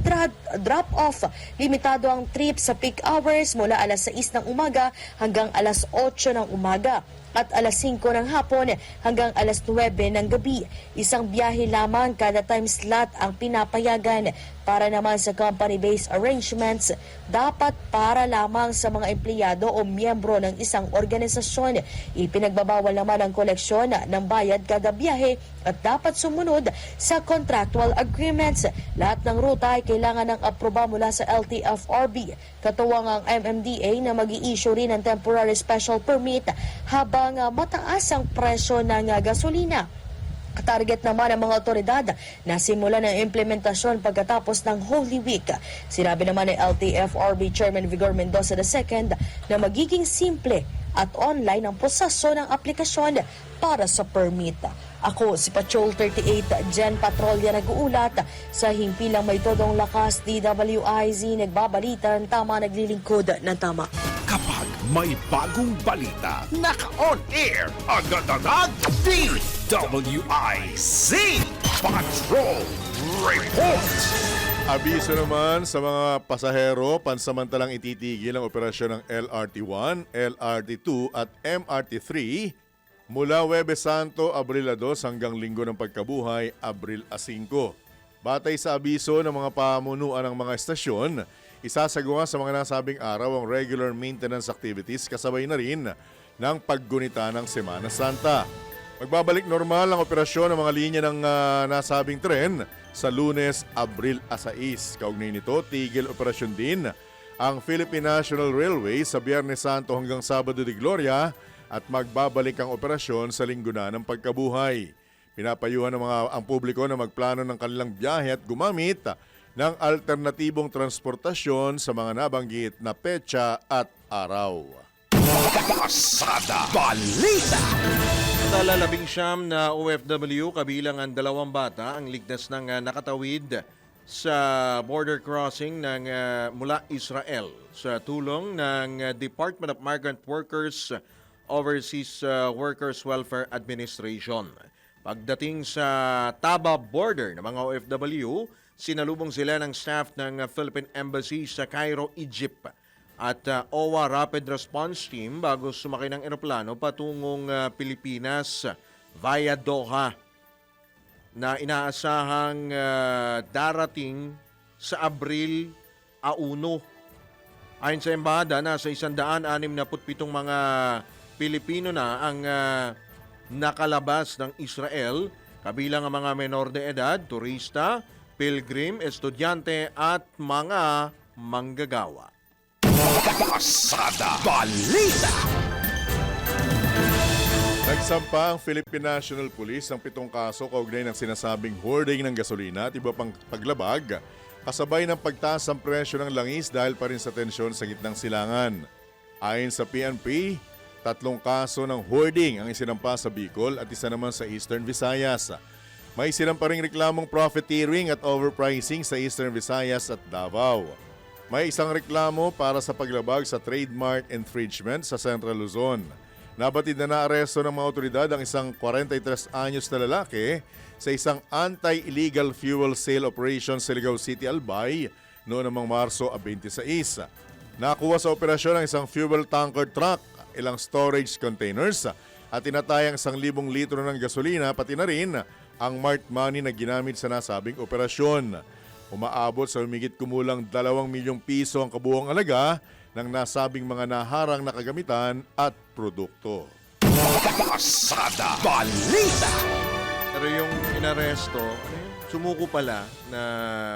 drop-off. Limitado ang trip sa peak hours mula alas 6 ng umaga hanggang alas 8 ng umaga at alas 5 ng hapon hanggang alas 9 ng gabi. Isang biyahe lamang kada time slot ang pinapayagan. Para naman sa company-based arrangements, dapat para lamang sa mga empleyado o miyembro ng isang organisasyon. Ipinagbabawal naman ang koleksyon ng bayad kada biyahe at dapat sumunod sa contractual agreements. Lahat ng ruta ay kailangan ng aproba mula sa LTFRB. Katuwang ang MMDA na mag-i-issue rin ng temporary special permit habang mataas ang presyo ng gasolina. Target naman ang mga otoridad na simulan ng implementasyon pagkatapos ng Holy Week. Sinabi naman ng LTFRB Chairman Vigor Mendoza II na magiging simple at online ang proseso ng aplikasyon para sa permit. Ako si Patrol 38 Jen Patrolya nag-uulat sa himpilang may todong lakas. DWIZ nagbabalita ng tama, naglilingkod ng tama. Kapag may bagong balita, naka-on air, agad-agad, DWIZ Patrol Report! Abiso naman sa mga pasahero, pansamantalang ititigil ang operasyon ng LRT-1, LRT-2 at MRT-3 mula Huwebes Santo, Abril 2 hanggang Linggo ng Pagkabuhay, Abril 5. Batay sa abiso ng mga pamunuan ng mga estasyon, isasagawa sa mga nasabing araw ang regular maintenance activities kasabay na rin ng paggunita ng Semana Santa. Magbabalik normal ang operasyon ng mga linya ng nasabing tren sa Lunes, Abril 6. Kaugnay nito, tigil operasyon din ang Philippine National Railway sa Biyernes Santo hanggang Sabado de Gloria at magbabalik ang operasyon sa Linggo na ng Pagkabuhay. Pinapayuhan ang publiko na magplano ng kanilang biyahe at gumamit ng alternatibong transportasyon sa mga nabanggit na petsa at araw. Pasada Balita! Tala 19 na OFW kabilang ang 2 bata ang ligtas ng nakatawid sa border crossing ng mula Israel sa tulong ng Department of Migrant Workers Overseas Workers Welfare Administration. Pagdating sa Taba border ng mga OFW, sinalubong sila ng staff ng Philippine Embassy sa Cairo, Egypt at OWA Rapid Response Team bago sumakay ng eroplano patungong Pilipinas via Doha na inaasahang darating sa Abril 1. Ayon sa embahada, nasa 167 mga Pilipino na ang nakalabas ng Israel, kabilang ang mga menor de edad, turista, pilgrim, estudyante at mga manggagawa. Pasada Balita! Nagsampa ang Philippine National Police ng 7 kaso kaugnay ng sinasabing hoarding ng gasolina at iba pang paglabag, kasabay ng pagtaas ng presyo ng langis dahil pa rin sa tensyon sa gitnang silangan. Ayon sa PNP, 3 kaso ng hoarding ang isinampa sa Bicol at isa naman sa Eastern Visayas. May isinampa ring reklamong profiteering at overpricing sa Eastern Visayas at Davao. May isang reklamo para sa paglabag sa trademark infringement sa Central Luzon. Nabatid na naaresto ng mga otoridad ang isang 43 anyos na lalaki sa isang anti-illegal fuel sale operation sa Ligao City, Albay noong namang Marso 26. Nakuha sa operasyon ang isang fuel tanker truck, ilang storage containers at tinatayang 1,000 litro ng gasolina pati na rin ang marked money na ginamit sa nasabing operasyon. Umaabot sa humigit kumulang 2 milyong piso ang kabuuang alaga ng nasabing mga naharang na kagamitan at produkto. Pasada Balita. Pero yung inaresto, sumuko pala na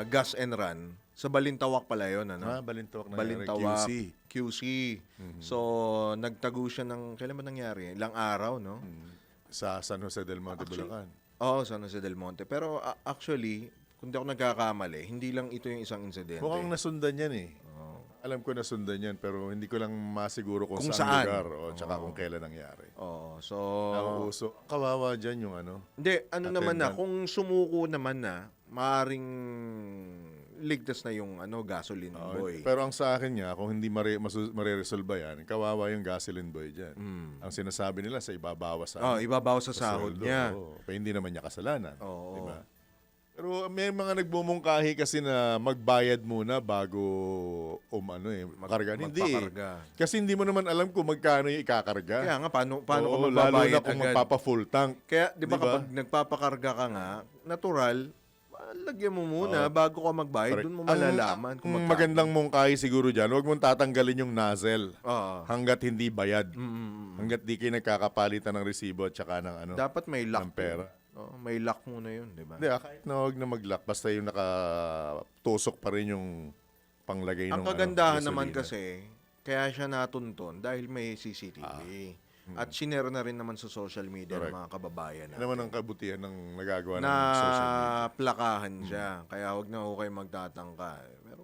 gas and run. Sa Balintawak pala yun, ano? Balintawak na Balintawak, QC. QC. So, nagtago siya ng, kailan ba nangyari? Ilang araw, no? Sa San Jose del Monte, Bulacan. Oo, San Jose del Monte. Pero actually, kung di ako nagkakamali, hindi lang ito yung isang insidente. Mukhang nasundan yan eh. Alam ko nasundan yan, pero hindi ko lang masiguro kung saan saan lugar o tsaka kung kailan nangyari. Oo, so... Nauuso. Kawawa dyan yung ano. Hindi, ano naman na, attendant. kung sumuko naman na, maaaring ligtas na yung gasoline boy. Pero ang sa akin niya, kung hindi mariresolve yan, kawawa yung gasoline boy dyan. Ang sinasabi nila sa ibabawas sa ibabawas sa sahod sweldo. niya. Pero hindi naman niya kasalanan. Oo. Diba? Pero may mga nagbumungkahi kasi na magbayad muna bago makarga. Hindi. Magpakarga. Kasi hindi mo naman alam kung magkano yung ikakarga. Kaya nga, paano ka lalo magbabayad na kung agad? magpapa-full tank. Kaya, di ba kapag nagpapakarga ka nga, natural, lagyan mo muna bago ka magbayad. Doon mo malalaman kung Ang magkano. magandang mungkahi siguro dyan, huwag mong tatanggalin yung nozzle hanggat hindi bayad. Hanggat di kayo nagkakapalitan ng resibo at saka ng Dapat may lock. ng pera. May lock muna yun, di ba? Hindi, kahit na huwag na mag-lock, basta yung nakatusok pa rin yung panglagay ng Ang kagandahan gasolina. naman kasi, kaya siya natunton dahil may CCTV. At sinare na rin naman sa social media ng mga kababayan Yan naman ang kabutihan ng nagagawa ng na social media. plakahan siya. Kaya huwag na ho kayo magtatangka. Pero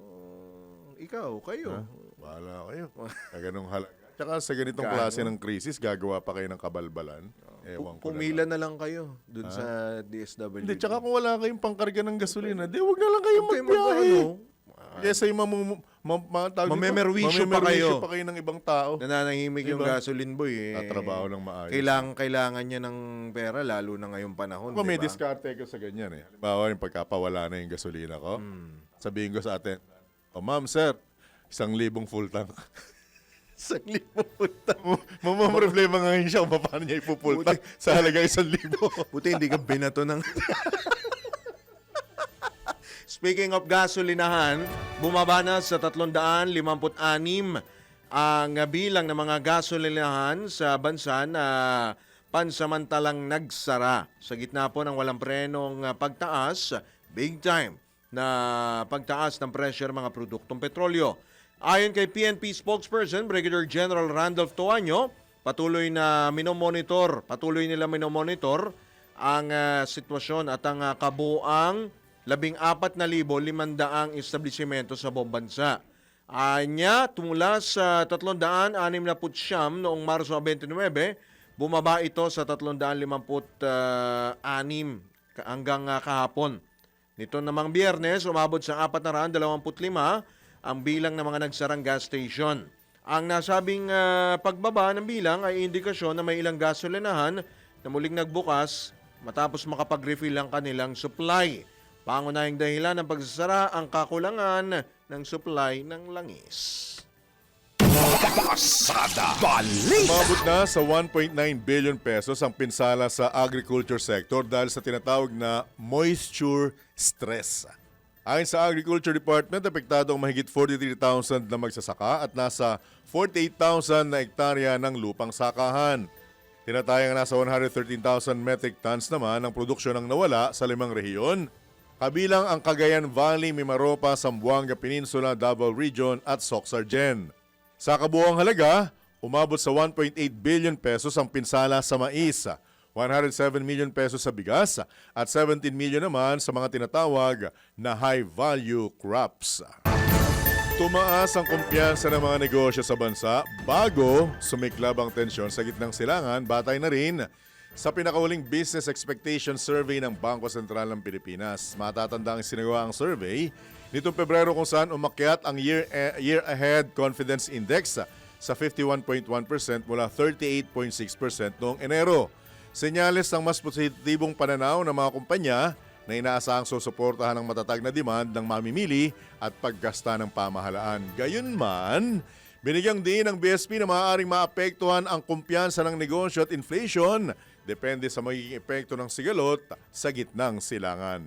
kayo. Bahala kayo. Sa ganong halaga. Tsaka sa ganitong klase ng krisis, gagawa pa kayo ng kabalbalan. Ewan ko Pumila na lang kayo dun sa DSWD. Hindi, tsaka kung wala kayong pangkarga ng gasolina, huwag na lang kayo magbiyahe. Kesa yung mamemerwisyo pa kayo ng ibang tao. Nananahimik yung gasoline boy. Tatrabaho ng maayos. Kailangan niya ng pera, lalo na ngayong panahon. Kung may diba? diskarte ko sa ganyan eh. Halimbawa yung pagkapawala na yung gasolina ko, sabihin ko sa atin, ma'am, sir, 1,000 full tank. 1,000 full tank. Problema ngayon siya kung paano niya ipupull tank sa halaga 1,000. Buti hindi ka binato ng... Speaking of gasolinahan, bumaba na sa 356 ang bilang ng mga gasolinahan sa bansa na pansamantalang nagsara. Sa gitna po ng walang prenong pagtaas, big time na pagtaas ng presyo ng mga produktong petrolyo. Ayon kay PNP spokesperson Brigadier General Randolph Toaño, patuloy nila minomonitor ang sitwasyon at ang kabuang 14,500 establishmento sa buong bansa. Anya, tumula sa 369 noong Marso 29, bumaba ito sa 356 hanggang kahapon. Nito namang Biyernes, umabot sa 425 ang bilang ng mga nagsarang gas station. Ang nasabing pagbaba ng bilang ay indikasyon na may ilang gasolinahan na muling nagbukas matapos makapag-refill ang kanilang supply. Pangunahing dahilan ng pagsasara ang kakulangan ng supply ng langis. Pasada Balita. Umabot na sa 1.9 billion pesos ang pinsala sa agriculture sector dahil sa tinatawag na moisture stress. Ayon sa Agriculture Department, apektado ang mahigit 43,000 na magsasaka at nasa 48,000 na hektarya ng lupang sakahan. Tinatayang nasa 113,000 metric tons naman ang produksyon ang nawala sa 5 rehiyon. Kabilang ang Cagayan Valley, Mimaropa, Zamboanga Peninsula, Davao Region at Soxargen. Sa kabuuang halaga, umabot sa 1.8 billion pesos ang pinsala sa mais, 107 million pesos sa bigas at 17 million naman sa mga tinatawag na high-value crops. Tumaas ang kumpiyansa ng mga negosyo sa bansa bago sumiklab ang tensyon sa gitnang silangan, batay na rin sa pinakahuling Business Expectation Survey ng Bangko Sentral ng Pilipinas. Matatandang sinagawa ang survey nitong Pebrero kung saan umakyat ang Year Ahead Confidence Index sa 51.1% mula 38.6% noong Enero. Senyales ng mas positibong pananaw ng mga kumpanya na inaasahang susuportahan ng matatag na demand ng mamimili at paggasta ng pamahalaan. Gayunman, binigyang din ng BSP na maaaring maapektuhan ang kumpiyansa ng negosyo at inflation depende sa magiging epekto ng sigalot sa gitnang silangan.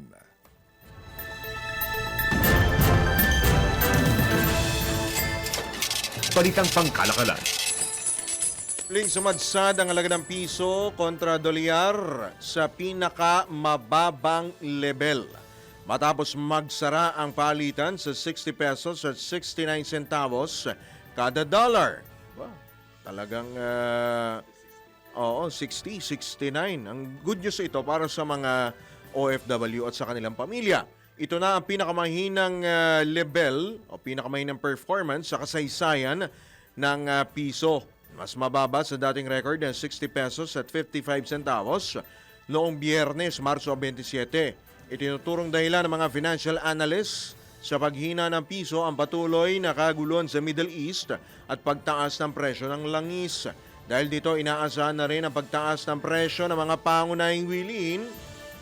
balitang pangkalakalan. Muling sumadsad ang halaga ng piso kontra dolyar sa pinakamababang level. Matapos magsara ang palitan sa 60 pesos at 69 centavos kada dollar. Wow, talagang 60, 69. Ang good news ito para sa mga OFW at sa kanilang pamilya. Ito na ang pinakamahinang level o pinakamahinang performance sa kasaysayan ng piso. Mas mababa sa dating record ng 60 pesos at 55 centavos noong Biyernes, Marso 27. Itinuturong dahilan ng mga financial analysts sa paghina ng piso ang patuloy na kaguluhan sa Middle East at pagtaas ng presyo ng langis. Dahil dito inaasahan na rin ang pagtaas ng presyo ng mga pangunahing bilihin,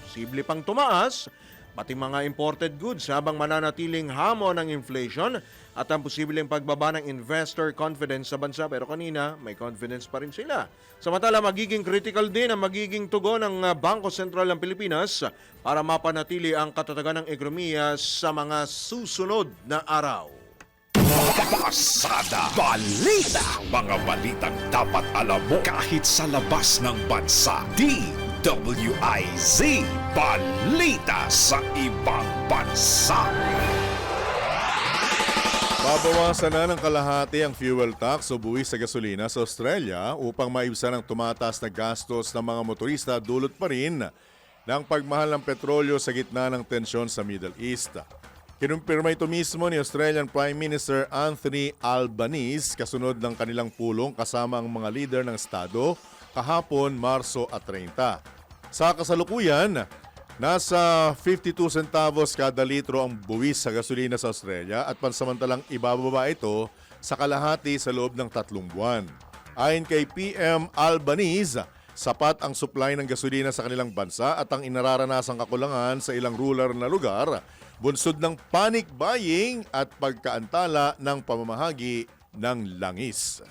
posible pang tumaas, pati mga imported goods habang mananatiling hamon ng inflation at ang posibleng pagbaba ng investor confidence sa bansa. Pero kanina, may confidence pa rin sila. Samantala, magiging critical din ang magiging tugon ng Bangko Sentral ng Pilipinas para mapanatili ang katatagan ng ekonomiya sa mga susunod na araw. Pasada Balita. Mga balitang dapat alam mo kahit sa labas ng bansa. DWIZ Balita sa ibang bansa. Babawasan na ng kalahati ang fuel tax o buwis sa gasolina sa Australia upang maibsan ang tumataas na gastos ng mga motorista dulot pa rin ng pagmahal ng petrolyo sa gitna ng tensyon sa Middle East. Kinumpirma ito mismo ni Australian Prime Minister Anthony Albanese kasunod ng kanilang pulong kasama ang mga leader ng Estado kahapon Marso at 30. Sa kasalukuyan, nasa 52 centavos kada litro ang buwis sa gasolina sa Australia at pansamantalang ibababa ito sa kalahati sa loob ng 3 buwan. Ayon kay PM Albanese, sapat ang supply ng gasolina sa kanilang bansa at ang inararanasang kakulangan sa ilang rural na lugar, bunsod ng panic buying at pagkaantala ng pamamahagi ng langis.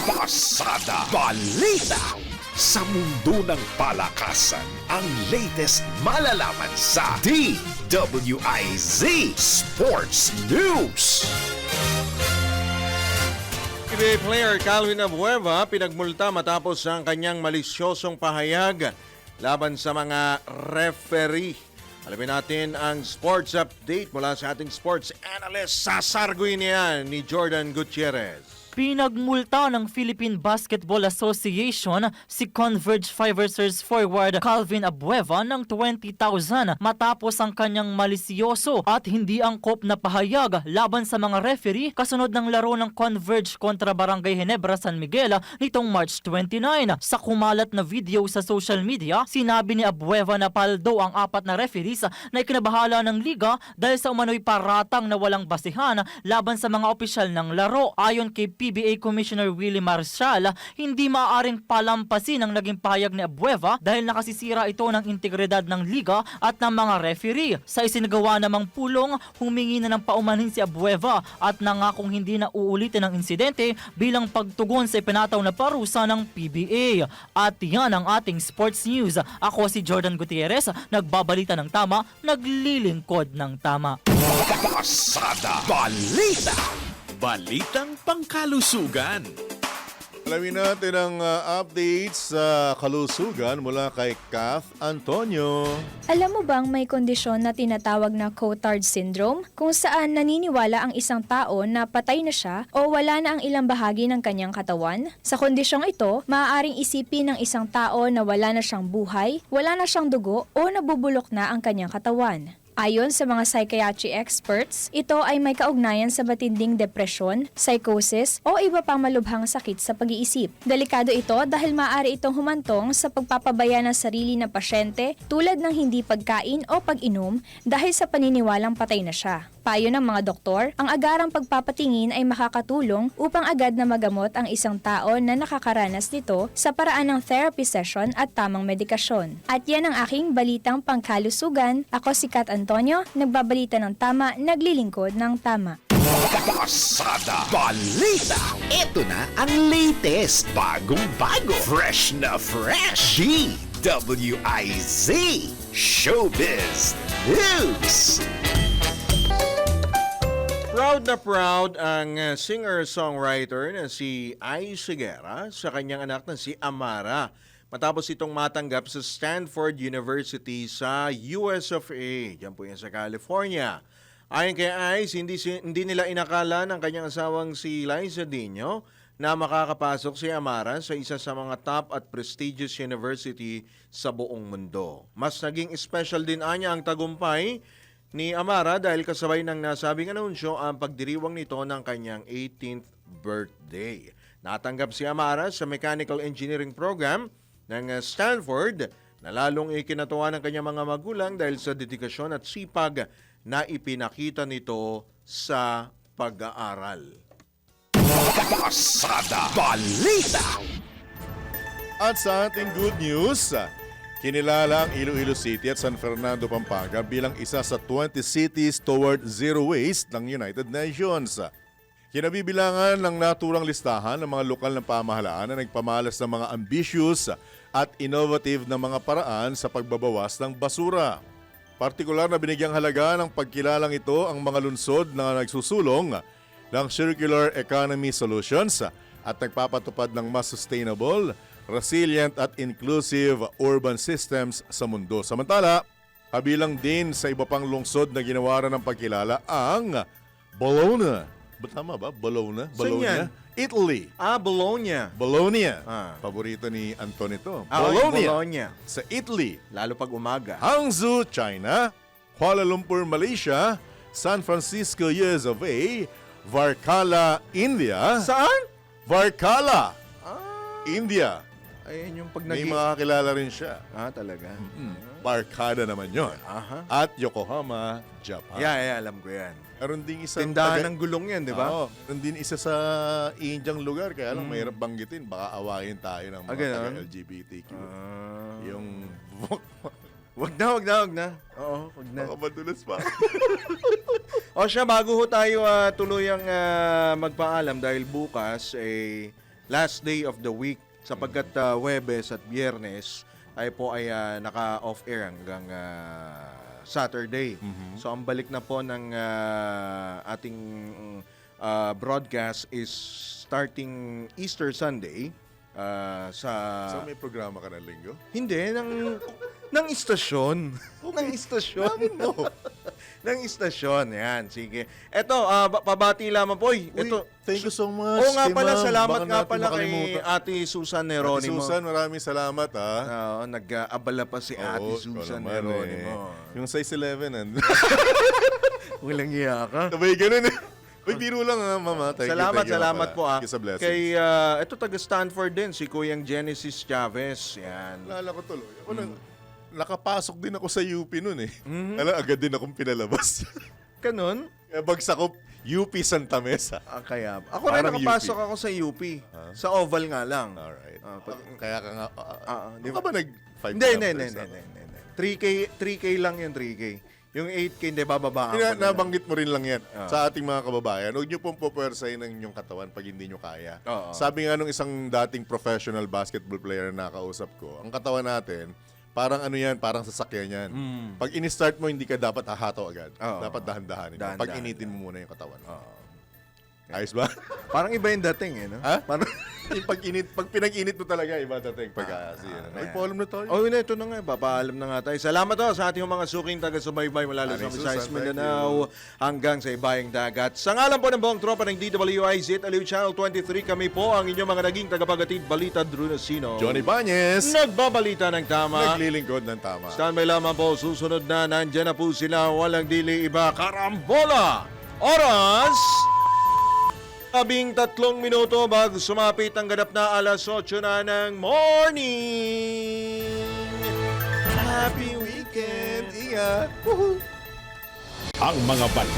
Pasada Balita. Sa mundo ng palakasan, ang latest malalaman sa DWIZ Sports News. PBA player Calvin Abueva pinagmulta matapos ang kanyang malisyosong pahayag laban sa mga referee. Alamin natin ang sports update mula sa ating sports analyst. Sasarguin niya ni Jordan Gutierrez. Pinagmulta ng Philippine Basketball Association si Converge Fiversers forward Calvin Abueva ng 20,000 matapos ang kanyang malisyoso at hindi angkop na pahayag laban sa mga referee kasunod ng laro ng Converge kontra Barangay Ginebra, San Miguel nitong March 29. Sa kumalat na video sa social media, sinabi ni Abueva na paldo ang 4 na referees na ikinabahala ng liga dahil sa umano'y paratang na walang basihan laban sa mga opisyal ng laro. Ayon kay PBA Commissioner Willie Marshall, hindi maaaring palampasin ang naging pahayag ni Abueva dahil nakasisira ito ng integridad ng liga at ng mga referee. Sa isinagawa namang pulong, humingi na ng paumanhin si Abueva at nangakong hindi na uulitin ang insidente bilang pagtugon sa ipinataw na parusa ng PBA. At yan ang ating sports news. Ako si Jordan Gutierrez, nagbabalita ng tama, naglilingkod ng tama. Pasada Balita. Balitang pangkalusugan. Alamin natin ang updates sa kalusugan mula kay Kath Antonio. Alam mo bang may kondisyon na tinatawag na Cotard Syndrome kung saan naniniwala ang isang tao na patay na siya o wala na ang ilang bahagi ng kanyang katawan? Sa kondisyong ito, maaaring isipin ng isang tao na wala na siyang buhay, wala na siyang dugo o nabubulok na ang kanyang katawan. Ayon sa mga psychiatry experts, ito ay may kaugnayan sa matinding depresyon, psychosis o iba pang malubhang sakit sa pag-iisip. Delikado ito dahil maaari itong humantong sa pagpapabaya ng sarili ng pasyente tulad ng hindi pagkain o pag-inom dahil sa paniniwalang patay na siya. Payo ng mga doktor, ang agarang pagpapatingin ay makakatulong upang agad na magamot ang isang tao na nakakaranas nito sa paraan ng therapy session at tamang medikasyon. At yan ang aking balitang pangkalusugan. Ako si Kat Antonio, nagbabalita ng tama, naglilingkod ng tama. Pasada Balita. Ito na ang latest, bagong-bago, fresh na fresh. DWIZ Showbiz News. proud ang singer-songwriter na si Ai Sigera sa kanyang anak na si Amara matapos itong matanggap sa Stanford University sa US of A. Diyan po yan sa California. Ayon kay Ice, hindi nila inakala ng kanyang asawang si Liza Dino na makakapasok si Amara sa isa sa mga top at prestigious university sa buong mundo. Mas naging special din anya ang tagumpay ni Amara dahil kasabay ng nasabing anunsyo ang pagdiriwang nito ng kanyang 18th birthday. Natanggap si Amara sa Mechanical Engineering Program ng Stanford na lalong ikinatuwa ng kanyang mga magulang dahil sa dedikasyon at sipag na ipinakita nito sa pag-aaral. Pasada Balita. At sa ating good news, kinilala ang Iloilo City at San Fernando, Pampanga bilang isa sa 20 cities toward zero waste ng United Nations. Kinabibilangan ng naturang listahan ng mga lokal na pamahalaan na nagpamalas ng mga ambitious at innovative na mga paraan sa pagbabawas ng basura. Partikular na binigyang halaga ng pagkilalang ito ang mga lungsod na nagsusulong ng circular economy solutions at nagpapatupad ng mas sustainable, resilient at inclusive urban systems sa mundo. Samantala, kabilang din sa iba pang lungsod na ginawaran ng pagkilala ang Bologna. Tama ba? Bologna? Bologna? Italy. Bologna. Bologna. Paborito ni Anton ito. Bologna. Sa Italy. Lalo pag umaga. Hangzhou, China. Kuala Lumpur, Malaysia. San Francisco, US of A. Varkala, India. Saan? Varkala, India. Ayun yung pag May makakilala rin siya. Talaga? Barkada naman yon. At Yokohama, Japan. Yeah, alam ko yan. Meron din isang tindahan ng gulong yan, di ba? Oo. Meron din isa sa Indiang lugar, kaya lang mahirap banggitin. Baka awayin tayo ng mga taga-LGBTQ. Yung... Wag na. Oo, wag na. Baka madulas pa. O siya, bago ho tayo tuluyang magpaalam dahil bukas ay last day of the week sapagkat Huwebes at Biyernes ay naka-off air hanggang Saturday. So ang balik na po ng ating broadcast is starting Easter Sunday So may programa ka ng linggo? Hindi, ng istasyon. Ng istasyon. Namin mo. Ng istasyon. Yan, sige. Eto, pabati lamang po. Ito, thank you so much. Oo nga pala, Ma'am. salamat Baka nga natin pala kay makalimutan. Ate Susan Neronimo. Ate Susan, maraming salamat ha. Oo, nag-abala pa si Ate Susan Neronimo. Yung size 11, Walang iya ka. Sabay ganun eh. Uy, biro lang ha, mama. Salamat po Thank you sa blessings. Kay, ito taga Stanford din, si Kuyang Genesis Chavez. Yan. Lala ko tuloy. Ako nakapasok din ako sa UP nun eh. Alam, agad din akong pinalabas. Kanon? Bagsak ko, UP Santa Mesa. Kaya, ako rin nakapasok ako sa UP. Sa Oval nga lang. Alright. Kaya ka nga, di ba nag-5 Hindi. 3K lang yung 3K. Yung 8K, hindi, bababa ako. Nabanggit mo rin lang yan sa ating mga kababayan. Huwag nyo pong pupersahin ng inyong katawan pag hindi nyo kaya. Sabi nga nung isang dating professional basketball player na nakausap ko, ang katawan natin, parang ano yan, parang sasakyan yan. Pag in-start mo, hindi ka dapat ahataw agad. Dapat dahan-dahanin. Pag initin mo muna yung katawan. Ayos ba? Parang iba yung dating eh, no? Ha? Parang pag pinag-init mo talaga, iba dating. Ay, paalam na tayo. Ito na nga. Papaalam na nga tayo. Salamat sa ating mga suking taga-subaybay mula sa Visayas, Mindanao hanggang sa ibayang dagat. Sa ngalan po ng buong tropa ng DWIZ, Aliw Channel 23, kami po ang inyong mga naging tagapagatid balita Drew Nasino. Johnny Banyes. Nagbabalita ng tama. Naglilingkod ng tama. Standby lamang po. Susunod na nandyan na po sila. Walang dili iba. Karambola! Oras! 13 minuto bago sumapit ang ganap na alas 8 na ng morning. Happy weekend! Ingat! Ang mga balita